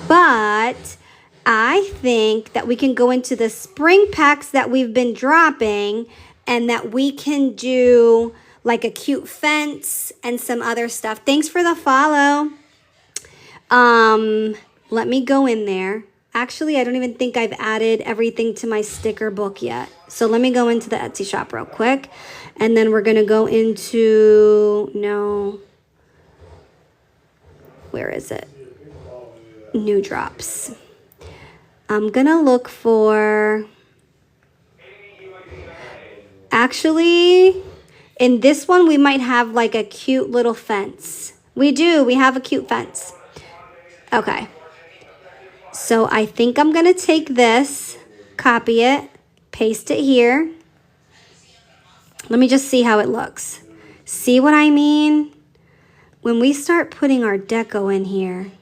but I think that we can go into the spring packs that we've been dropping and that we can do like a cute fence and some other stuff. Thanks for the follow. Let me go in there. Actually, I don't even think I've added everything to my sticker book yet. So let me go into the Etsy shop real quick. And then we're going to go into, no, where is it? New drops. I'm going to look for, actually, in this one, we might have like a cute little fence. We have a cute fence. Okay. So I think I'm going to take this, copy it, paste it here. Let me just see how it looks. See what I mean? When we start putting our deco in here,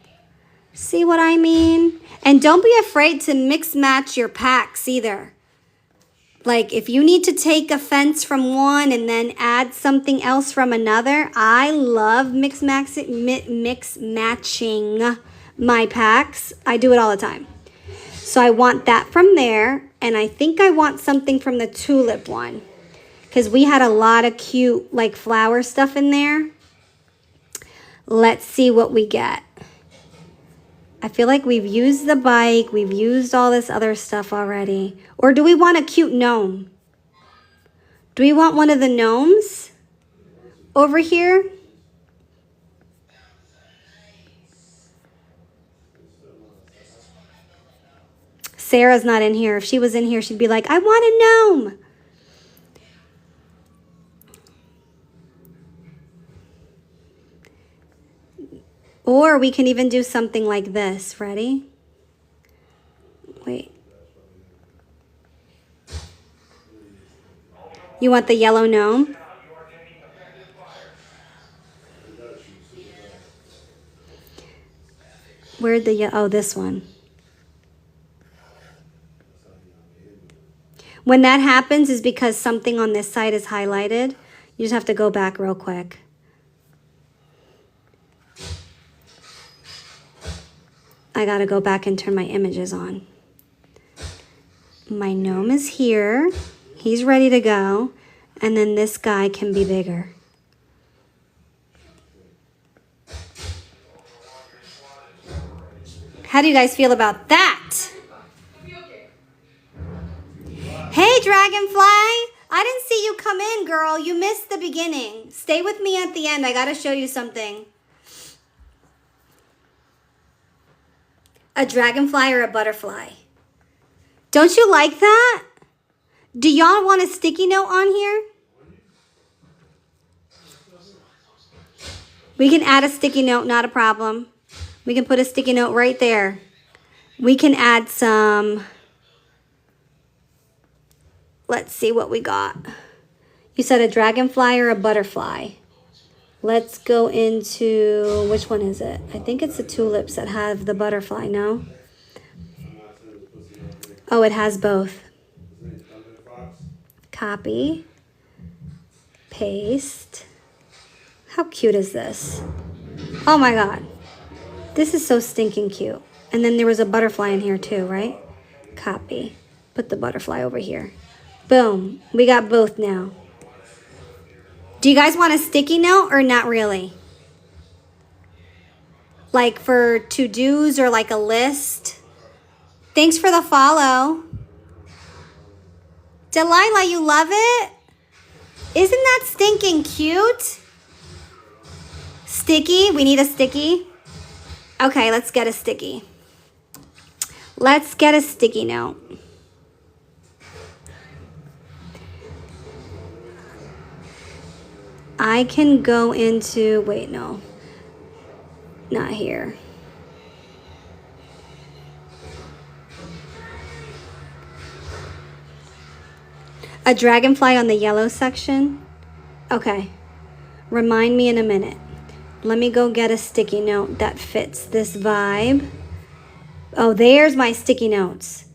see what I mean? And don't be afraid to mix match your packs either. Like if you need to take a fence from one and then add something else from another, I love mix matching my packs. I do it all the time. So I want that from there. And I think I want something from the tulip one. Because we had a lot of cute like flower stuff in there. Let's see what we get. I feel like we've used the bike. We've used all this other stuff already. Or do we want a cute gnome? Do we want one of the gnomes over here? Sarah's not in here. If she was in here, she'd be like, I want a gnome. Or we can even do something like this. Ready? Wait. You want the yellow gnome? Where'd the, oh, this one. When that happens is because something on this side is highlighted. You just have to go back real quick. I gotta go back and turn my images on. My gnome is here. He's ready to go. And then this guy can be bigger. How do you guys feel about that? Hey, Dragonfly! I didn't see you come in, girl. You missed the beginning. Stay with me at the end. I gotta show you something. A dragonfly or a butterfly? Don't you like that? Do y'all want a sticky note on here? We can add a sticky note, not a problem. We can put a sticky note right there. We can add some, let's see what we got. You said a dragonfly or a butterfly. Let's go into, which one is it? I think it's the tulips that have the butterfly, no? Oh, it has both. Copy. Paste. How cute is this? Oh my God. This is so stinking cute. And then there was a butterfly in here too, right? Copy. Put the butterfly over here. Boom. We got both now. Do you guys want a sticky note or not really? Like for to-dos or like a list? Thanks for the follow. Delilah, you love it? Isn't that stinking cute? Sticky? We need a sticky? Okay, let's get a sticky. Let's get a sticky note. I can go into, wait, no, not here. A dragonfly on the yellow section? Okay, remind me in a minute. Let me go get a sticky note that fits this vibe. Oh, there's my sticky notes.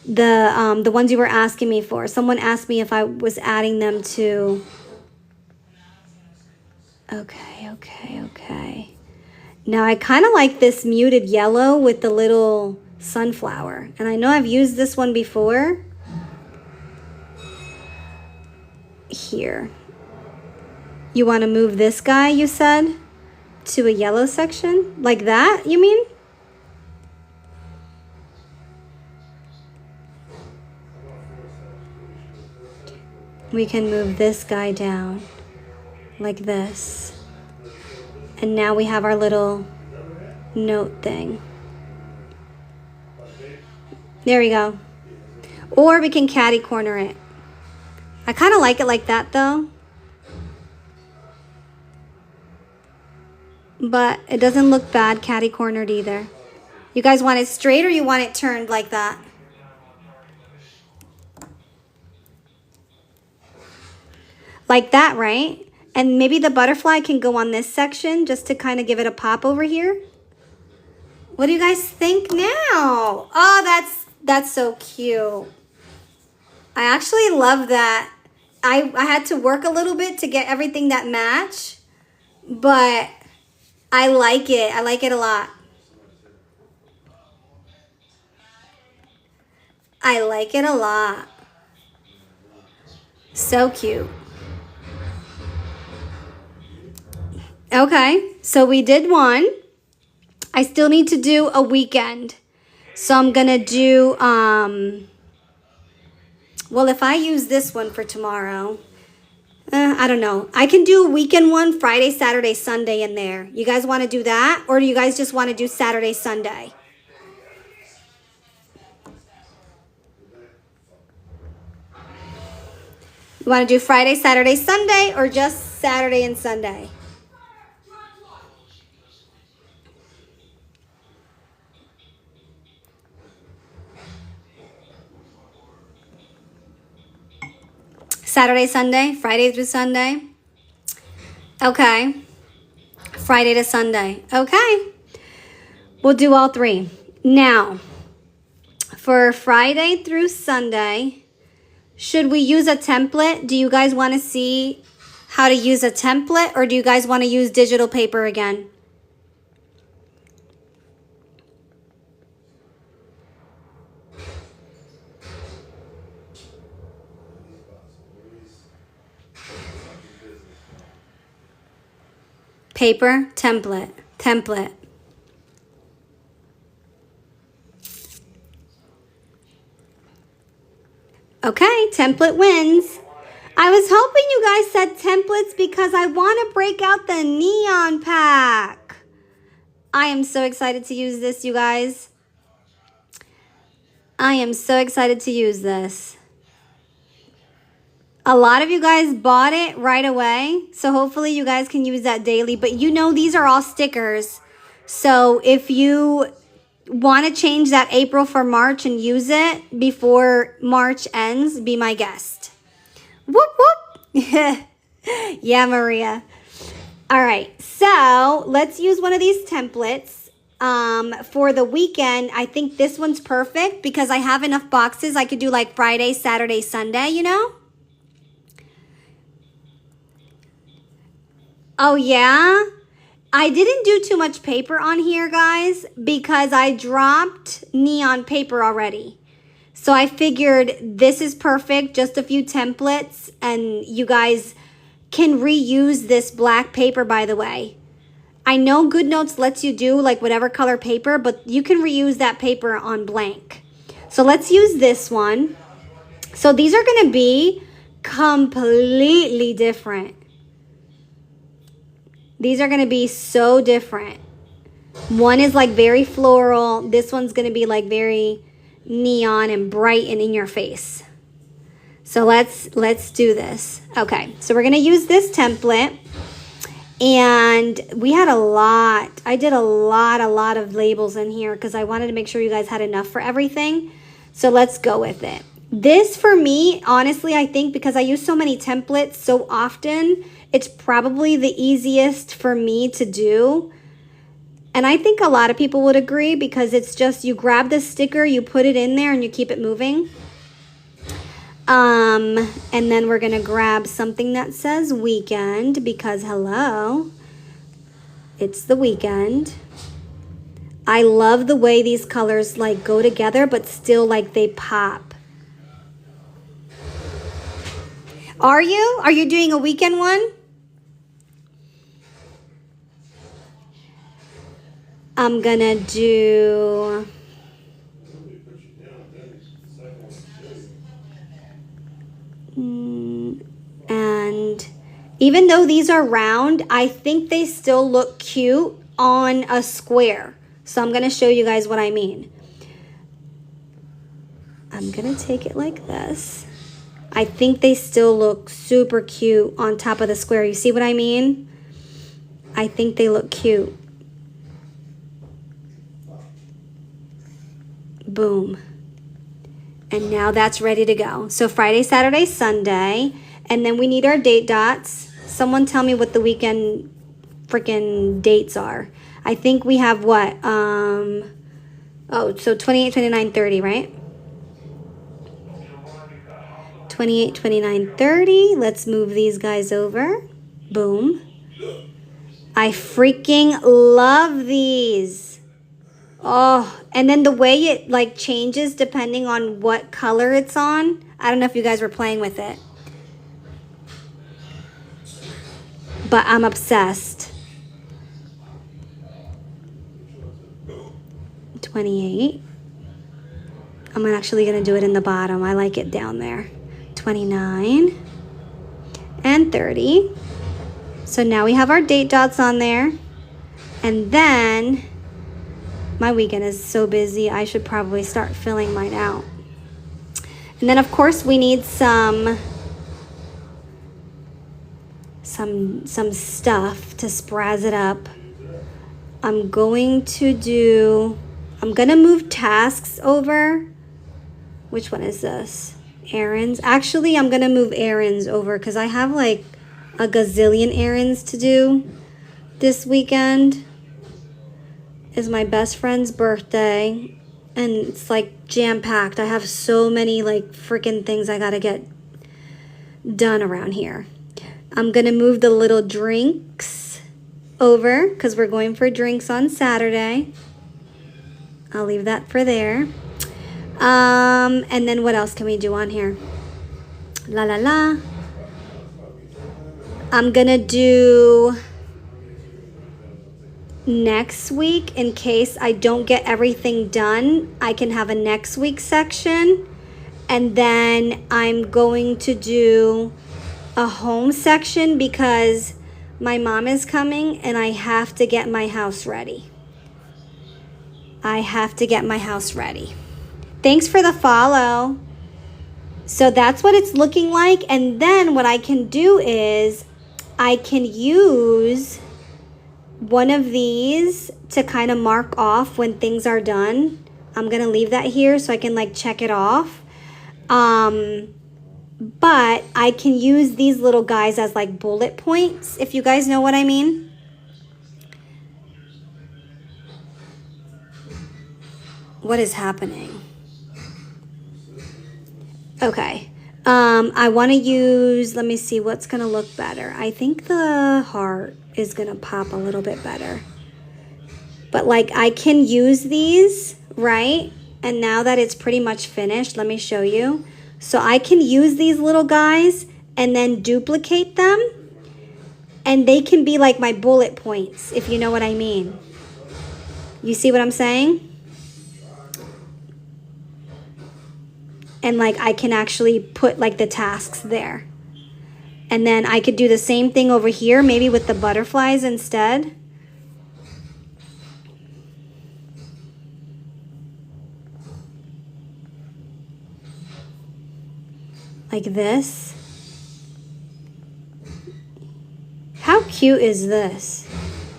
The ones you were asking me for. Someone asked me if I was adding them to... Okay. Now I kind of like this muted yellow with the little sunflower. And I know I've used this one before. Here. You want to move this guy, you said, to a yellow section? Like that, you mean? We can move this guy down like this. And now we have our little note thing. There we go. Or we can catty corner it. I kind of like it like that though. But it doesn't look bad catty cornered either. You guys want it straight or you want it turned like that? Like that, right? And maybe the butterfly can go on this section just to kind of give it a pop over here. What do you guys think now? Oh, that's so cute. I actually love that. I had to work a little bit to get everything that match, but I like it. I like it a lot. I like it a lot. So cute. Okay, so we did one. I still need to do a weekend. So I'm gonna do, well, if I use this one for tomorrow, I don't know. I can do a weekend one, Friday, Saturday, Sunday in there. You guys want to do that? Or do you guys just want to do Saturday, Sunday? You want to do Friday, Saturday, Sunday, or just Saturday and Sunday? Saturday, Sunday, Friday through Sunday. Okay. Friday to Sunday. Okay. We'll do all three. Now, for Friday through Sunday, should we use a template? Do you guys want to see how to use a template, or do you guys want to use digital paper again? Paper, template, template. Okay, template wins. I was hoping you guys said templates because I want to break out the neon pack. I am so excited to use this, you guys. I am so excited to use this. A lot of you guys bought it right away, so hopefully you guys can use that daily. But you know these are all stickers. So if you want to change that April for March and use it before March ends, be my guest. Whoop, whoop. Yeah, Maria. All right, so let's use one of these templates. For the weekend, I think this one's perfect because I have enough boxes. I could do like Friday, Saturday, Sunday, you know? Oh, yeah? I didn't do too much paper on here, guys, because I dropped neon paper already. So I figured this is perfect, just a few templates, and you guys can reuse this black paper, by the way. I know GoodNotes lets you do like whatever color paper, but you can reuse that paper on blank. So let's use this one. So these are going to be completely different. These are going to be so different. One is like very floral. This one's going to be like very neon and bright and in your face. So let's do this. Okay, so we're going to use this template. And we had a lot. I did a lot of labels in here because I wanted to make sure you guys had enough for everything. So let's go with it. This for me, honestly, I think because I use so many templates so often, it's probably the easiest for me to do. And I think a lot of people would agree because it's just you grab the sticker, you put it in there, and you keep it moving. And then we're going to grab something that says weekend because, hello, it's the weekend. I love the way these colors like go together, but still like they pop. Are you? Are you doing a weekend one? I'm gonna do... And even though these are round, I think they still look cute on a square. So I'm gonna show you guys what I mean. I'm gonna take it like this. I think they still look super cute on top of the square. You see what I mean? I think they look cute. Boom. And now that's ready to go. So Friday, Saturday, Sunday. And then we need our date dots. Someone tell me what the weekend freaking dates are. I think we have what? So 28, 29, 30, right? 28, 29, 30. Let's move these guys over. Boom. I freaking love these. Oh, and then the way it like changes depending on what color it's on. I don't know if you guys were playing with it. But I'm obsessed. 28. I'm actually going to do it in the bottom. I like it down there. 29 and 30. So now we have our date dots on there. And then my weekend is so busy. I should probably start filling mine out. And then of course we need some some stuff to sprazz it up. I'm going to move tasks over. Which one is this? Errands. Actually, I'm going to move errands over because I have like a gazillion errands to do this weekend. Is my best friend's birthday and it's like jam-packed. I have so many like freaking things I got to get done around here. I'm going to move the little drinks over because we're going for drinks on Saturday. I'll leave that for there. And then what else can we do on here? La la la. I'm gonna do next week in case I don't get everything done. I can have a next week section. And then I'm going to do a home section because my mom is coming and I have to get my house ready. I have to get my house ready. Thanks for the follow. So that's what it's looking like. And then what I can do is I can use one of these to kind of mark off when things are done. I'm going to leave that here so I can like check it off. But I can use these little guys as like bullet points, if you guys know what I mean. What is happening? Okay. I want to use, let me see what's going to look better. I think the heart is going to pop a little bit better. But like I can use these, right? And now that it's pretty much finished, let me show you. So I can use these little guys and then duplicate them. And they can be like my bullet points, if you know what I mean. You see what I'm saying? And like I can actually put like the tasks there. And then I could do the same thing over here, maybe with the butterflies instead. Like this. How cute is this?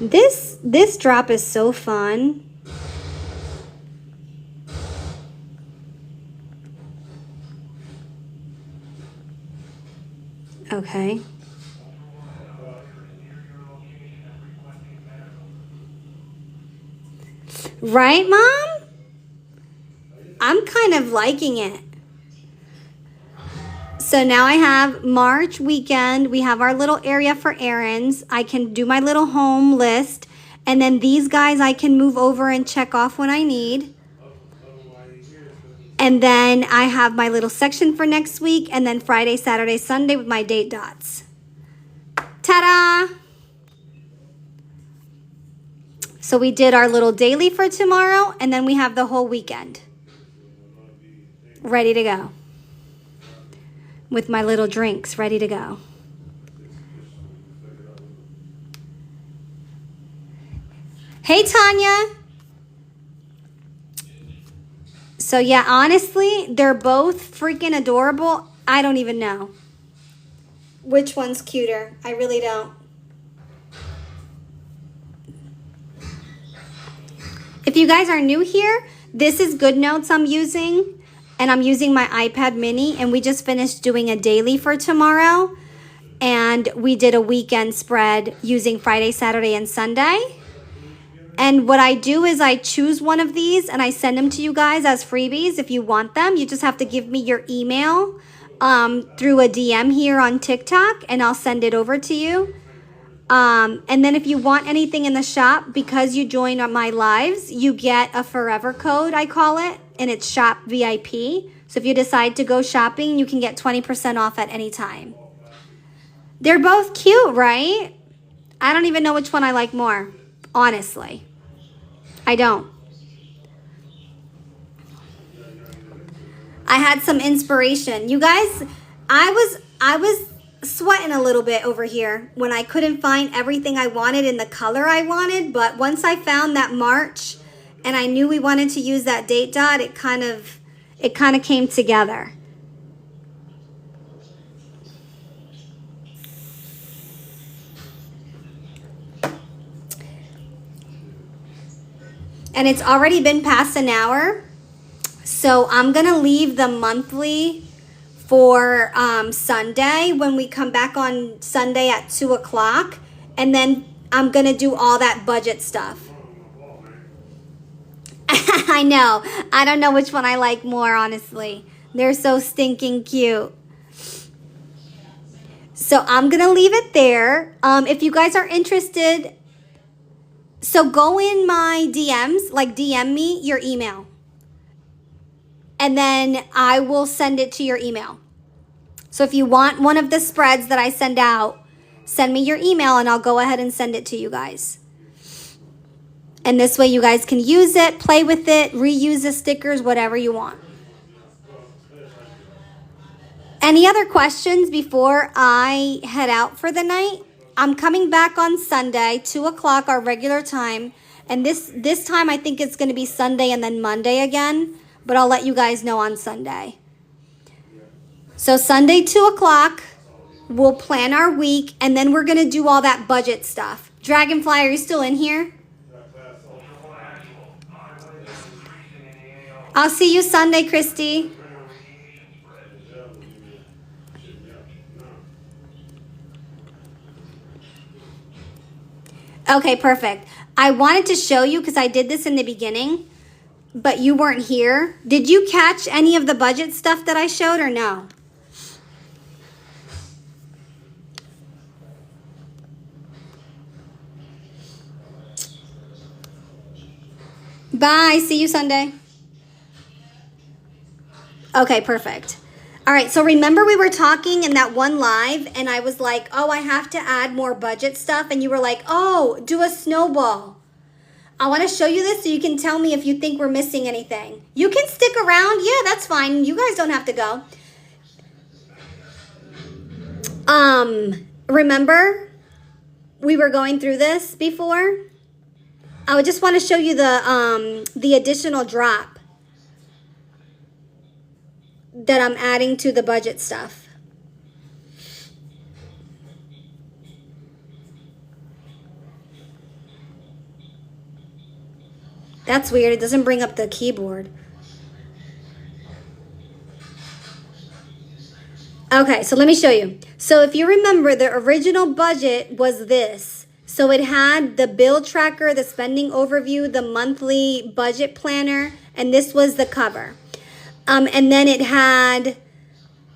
This drop is so fun. Okay. Right, Mom? I'm kind of liking it. So now I have March weekend. We have our little area for errands. I can do my little home list. And then these guys I can move over and check off when I need. And then I have my little section for next week. And then Friday, Saturday, Sunday with my date dots. Ta-da! So we did our little daily for tomorrow. And then we have the whole weekend ready to go. With my little drinks ready to go. Hey, Tanya. So yeah, honestly, they're both freaking adorable. I don't even know which one's cuter. I really don't. If you guys are new here, this is GoodNotes I'm using. And I'm using my iPad mini, and we just finished doing a daily for tomorrow. And we did a weekend spread using Friday, Saturday, and Sunday. And what I do is I choose one of these and I send them to you guys as freebies. If you want them, you just have to give me your email through a DM here on TikTok, and I'll send it over to you. And then if you want anything in the shop, because you join on my lives, you get a forever code, I call it. And it's Shop VIP. So if you decide to go shopping, you can get 20% off at any time. They're both cute, right? I don't even know which one I like more, honestly. I don't. I had some inspiration. You guys, I was sweating a little bit over here when I couldn't find everything I wanted in the color I wanted. But once I found that March, and I knew we wanted to use that date dot, it kind of came together. And it's already been past an hour. So I'm going to leave the monthly for Sunday when we come back on Sunday at 2 o'clock. And then I'm going to do all that budget stuff. I know. I don't know which one I like more, honestly. They're so stinking cute. So I'm going to leave it there. If you guys are interested, so go in my DMs, like DM me your email. And then I will send it to your email. So if you want one of the spreads that I send out, send me your email and I'll go ahead and send it to you guys. And this way you guys can use it, play with it, reuse the stickers, whatever you want. Any other questions before I head out for the night? I'm coming back on Sunday, 2 o'clock, our regular time. And this time I think it's going to be Sunday and then Monday again. But I'll let you guys know on Sunday. So Sunday, 2 o'clock, we'll plan our week. And then we're going to do all that budget stuff. Dragonfly, are you still in here? I'll see you Sunday, Christy. Okay, perfect. I wanted to show you because I did this in the beginning, but you weren't here. Did you catch any of the budget stuff that I showed or no? Bye. See you Sunday. Okay, perfect. All right, so remember we were talking in that one live and I was like, oh, I have to add more budget stuff. And you were like, oh, do a snowball. I want to show you this so you can tell me if you think we're missing anything. You can stick around. Yeah, that's fine. You guys don't have to go. Remember we were going through this before? I just want to show you the additional drop that I'm adding to the budget stuff. That's weird. It doesn't bring up the keyboard. Okay, so let me show you. So if you remember, the original budget was this. So it had the bill tracker, the spending overview, the monthly budget planner, and this was the cover. And then it had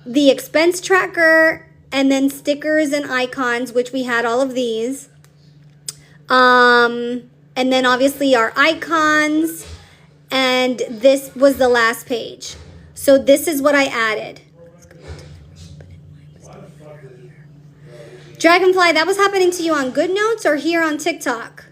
the expense tracker and then stickers and icons, which we had all of these. And then obviously our icons. And this was the last page. So this is what I added. Dragonfly, that was happening to you on GoodNotes or here on TikTok?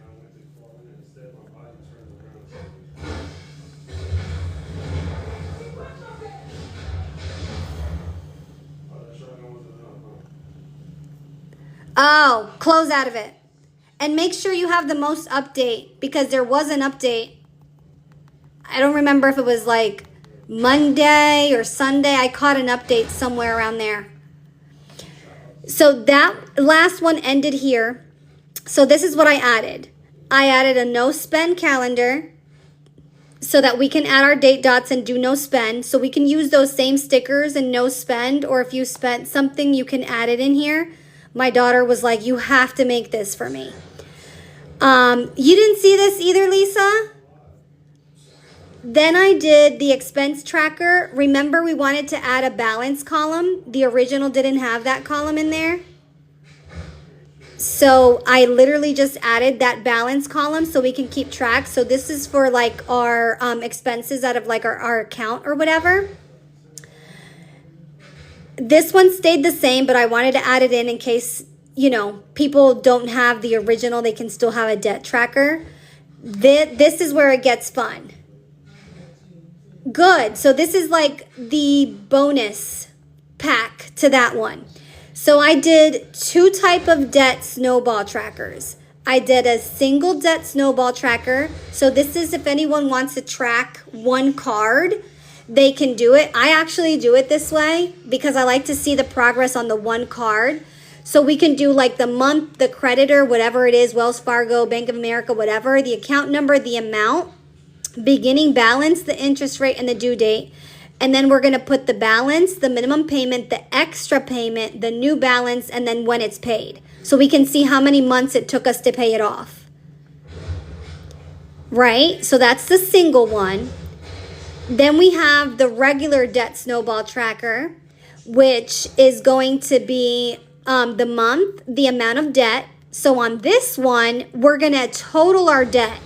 Oh, close out of it. And make sure you have the most update because there was an update. I don't remember if it was like Monday or Sunday. I caught an update somewhere around there. So that last one ended here. So this is what I added. I added a no spend calendar so that we can add our date dots and do no spend. So we can use those same stickers and no spend, or if you spent something, you can add it in here. My daughter was like, you have to make this for me. You didn't see this either, Lisa? Then I did the expense tracker. Remember, we wanted to add a balance column. The original didn't have that column in there. So I literally just added that balance column so we can keep track. So this is for like our expenses out of like our account or whatever. This one stayed the same, but I wanted to add it in case, you know, people don't have the original. They can still have a debt tracker. This is where it gets fun. Good. So this is like the bonus pack to that one. So I did 2 type of debt snowball trackers. I did a single debt snowball tracker. So this is if anyone wants to track one card, they can do it. I actually do it this way because I like to see the progress on the one card. So we can do like the month, the creditor, whatever it is, Wells Fargo, Bank of America, whatever, the account number, the amount. beginning balance, the interest rate, and the due date. And then we're going to put the balance, the minimum payment, the extra payment, the new balance, and then when it's paid. So we can see how many months it took us to pay it off. Right? So that's the single one. Then we have the regular debt snowball tracker, which is going to be the month, the amount of debt. So on this one, we're going to total our debt.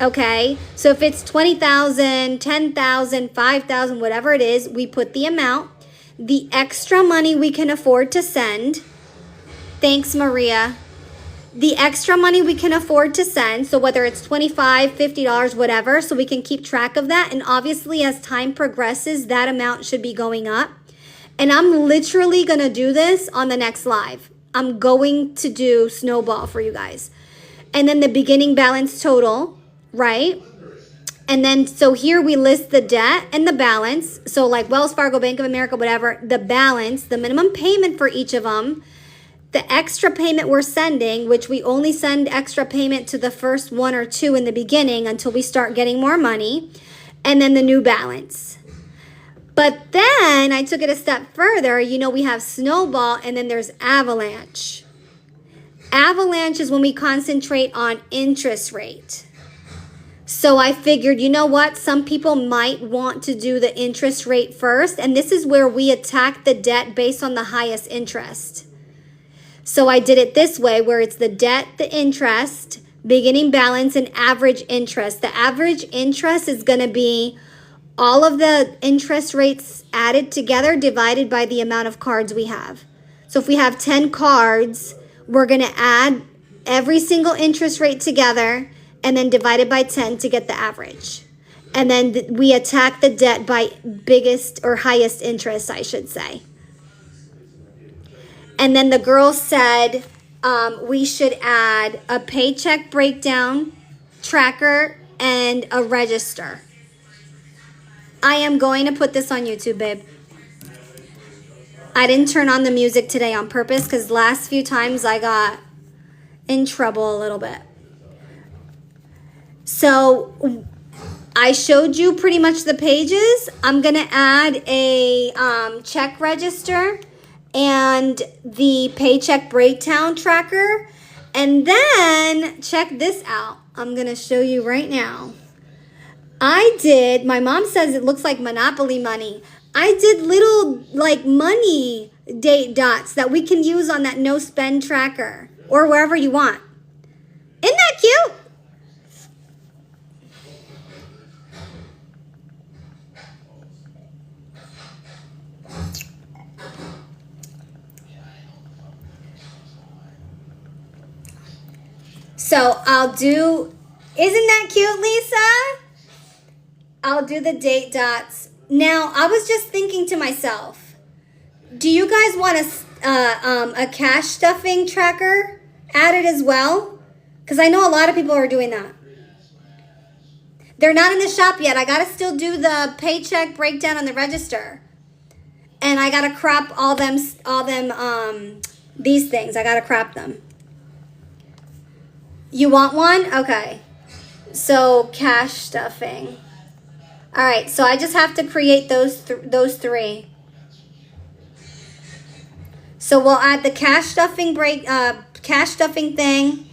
Okay, so if it's 20,000, 10,000, 5,000, whatever it is, we put the amount, the extra money we can afford to send. Thanks, Maria. The extra money we can afford to send, so whether it's $25, $50, whatever, so we can keep track of that. And obviously, as time progresses, that amount should be going up. And I'm literally going to do this on the next live. I'm going to do snowball for you guys. And then the beginning balance total, right? And then, so here we list the debt and the balance. So like Wells Fargo, Bank of America, whatever, the balance, the minimum payment for each of them, the extra payment we're sending, which we only send extra payment to the first one or two in the beginning until we start getting more money, and then the new balance. But then I took it a step further. You know, we have snowball and then there's avalanche. Avalanche is when we concentrate on interest rate. So I figured, you know what? Some people might want to do the interest rate first. And this is where we attack the debt based on the highest interest. So I did it this way, where it's the debt, the interest, beginning balance, and average interest. The average interest is going to be all of the interest rates added together divided by the amount of cards we have. So if we have 10 cards, we're going to add every single interest rate together and then divide it by 10 to get the average. And then we attack the debt by biggest or highest interest, I should say. And then the girl said we should add a paycheck breakdown tracker and a register. I am going to put this on YouTube, babe. I didn't turn on the music today on purpose because last few times I got in trouble a little bit. So I showed you pretty much the pages. I'm going to add a check register and the paycheck breakdown tracker. And then check this out. I'm going to show you right now. My mom says it looks like Monopoly money. I did little like money date dots that we can use on that no spend tracker or wherever you want. Isn't that cute? So isn't that cute, Lisa? I'll do the date dots. Now, I was just thinking to myself, do you guys want a cash stuffing tracker added as well? Because I know a lot of people are doing that. They're not in the shop yet. I got to still do the paycheck breakdown on the register. And I got to crop all them these things. I got to crop them. You want one? Okay. So cash stuffing. All right. So I just have to create those three. So we'll add the cash stuffing thing.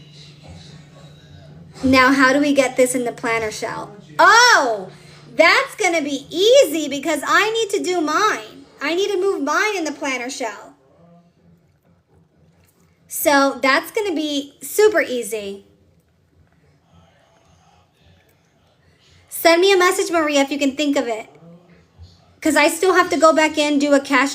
Now, how do we get this in the planner shell? Oh, that's going to be easy because I need to do mine. I need to move mine in the planner shell. So that's going to be super easy. Send me a message, Maria, if you can think of it. Because I still have to go back in, do a cash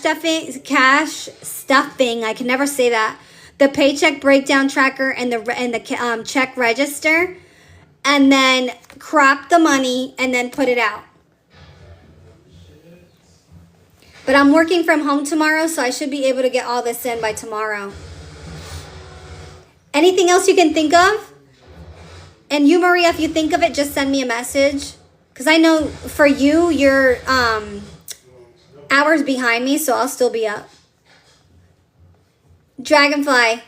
stuffing. I can never say that. The paycheck breakdown tracker and the check register. And then crop the money and then put it out. But I'm working from home tomorrow, so I should be able to get all this in by tomorrow. Anything else you can think of? And you, Maria, if you think of it, just send me a message. Because I know for you, you're hours behind me, so I'll still be up. Dragonfly,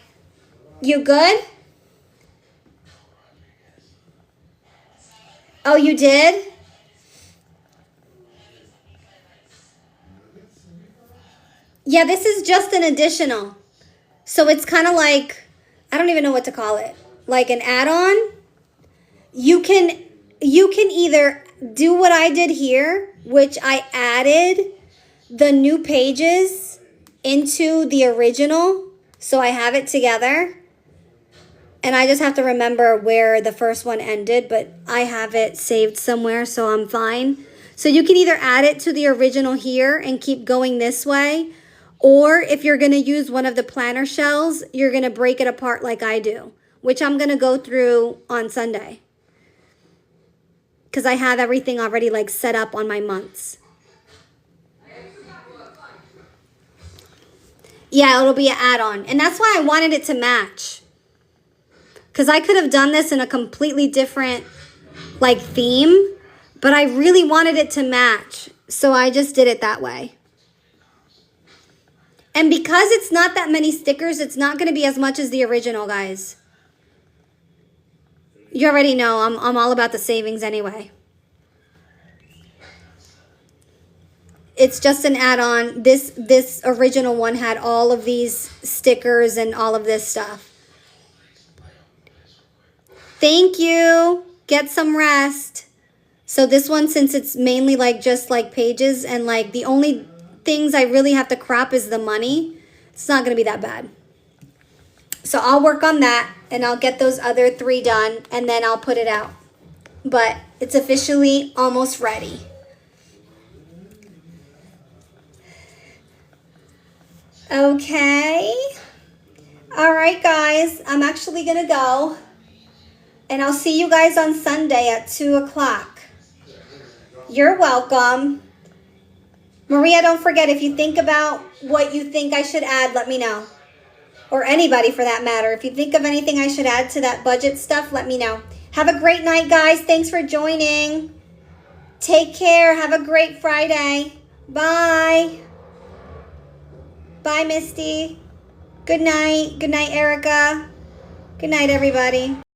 you good? Oh, you did? Yeah, this is just an additional. So it's kind of like, I don't even know what to call it. Like an add-on. You can either do what I did here, which I added the new pages into the original. So I have it together. And I just have to remember where the first one ended, but I have it saved somewhere, so I'm fine. So you can either add it to the original here and keep going this way, or if you're going to use one of the planner shells, you're going to break it apart like I do, which I'm going to go through on Sunday. Because I have everything already like set up on my months. Yeah, it'll be an add-on. And that's why I wanted it to match. Because I could have done this in a completely different like theme, but I really wanted it to match. So I just did it that way. And because it's not that many stickers, it's not going to be as much as the original, guys. You already know I'm all about the savings anyway. It's just an add-on. This original one had all of these stickers and all of this stuff. Thank you. Get some rest. So this one, since it's mainly like just like pages and like the only things I really have to crop is the money, it's not going to be that bad. So I'll work on that and I'll get those other 3 done and then I'll put it out. But it's officially almost ready. Okay. All right, guys. I'm actually going to go. And I'll see you guys on Sunday at 2 o'clock. You're welcome. Maria, don't forget, if you think about what you think I should add, let me know. Or anybody for that matter. If you think of anything I should add to that budget stuff, let me know. Have a great night, guys. Thanks for joining. Take care. Have a great Friday. Bye. Bye, Misty. Good night. Good night, Erica. Good night, everybody.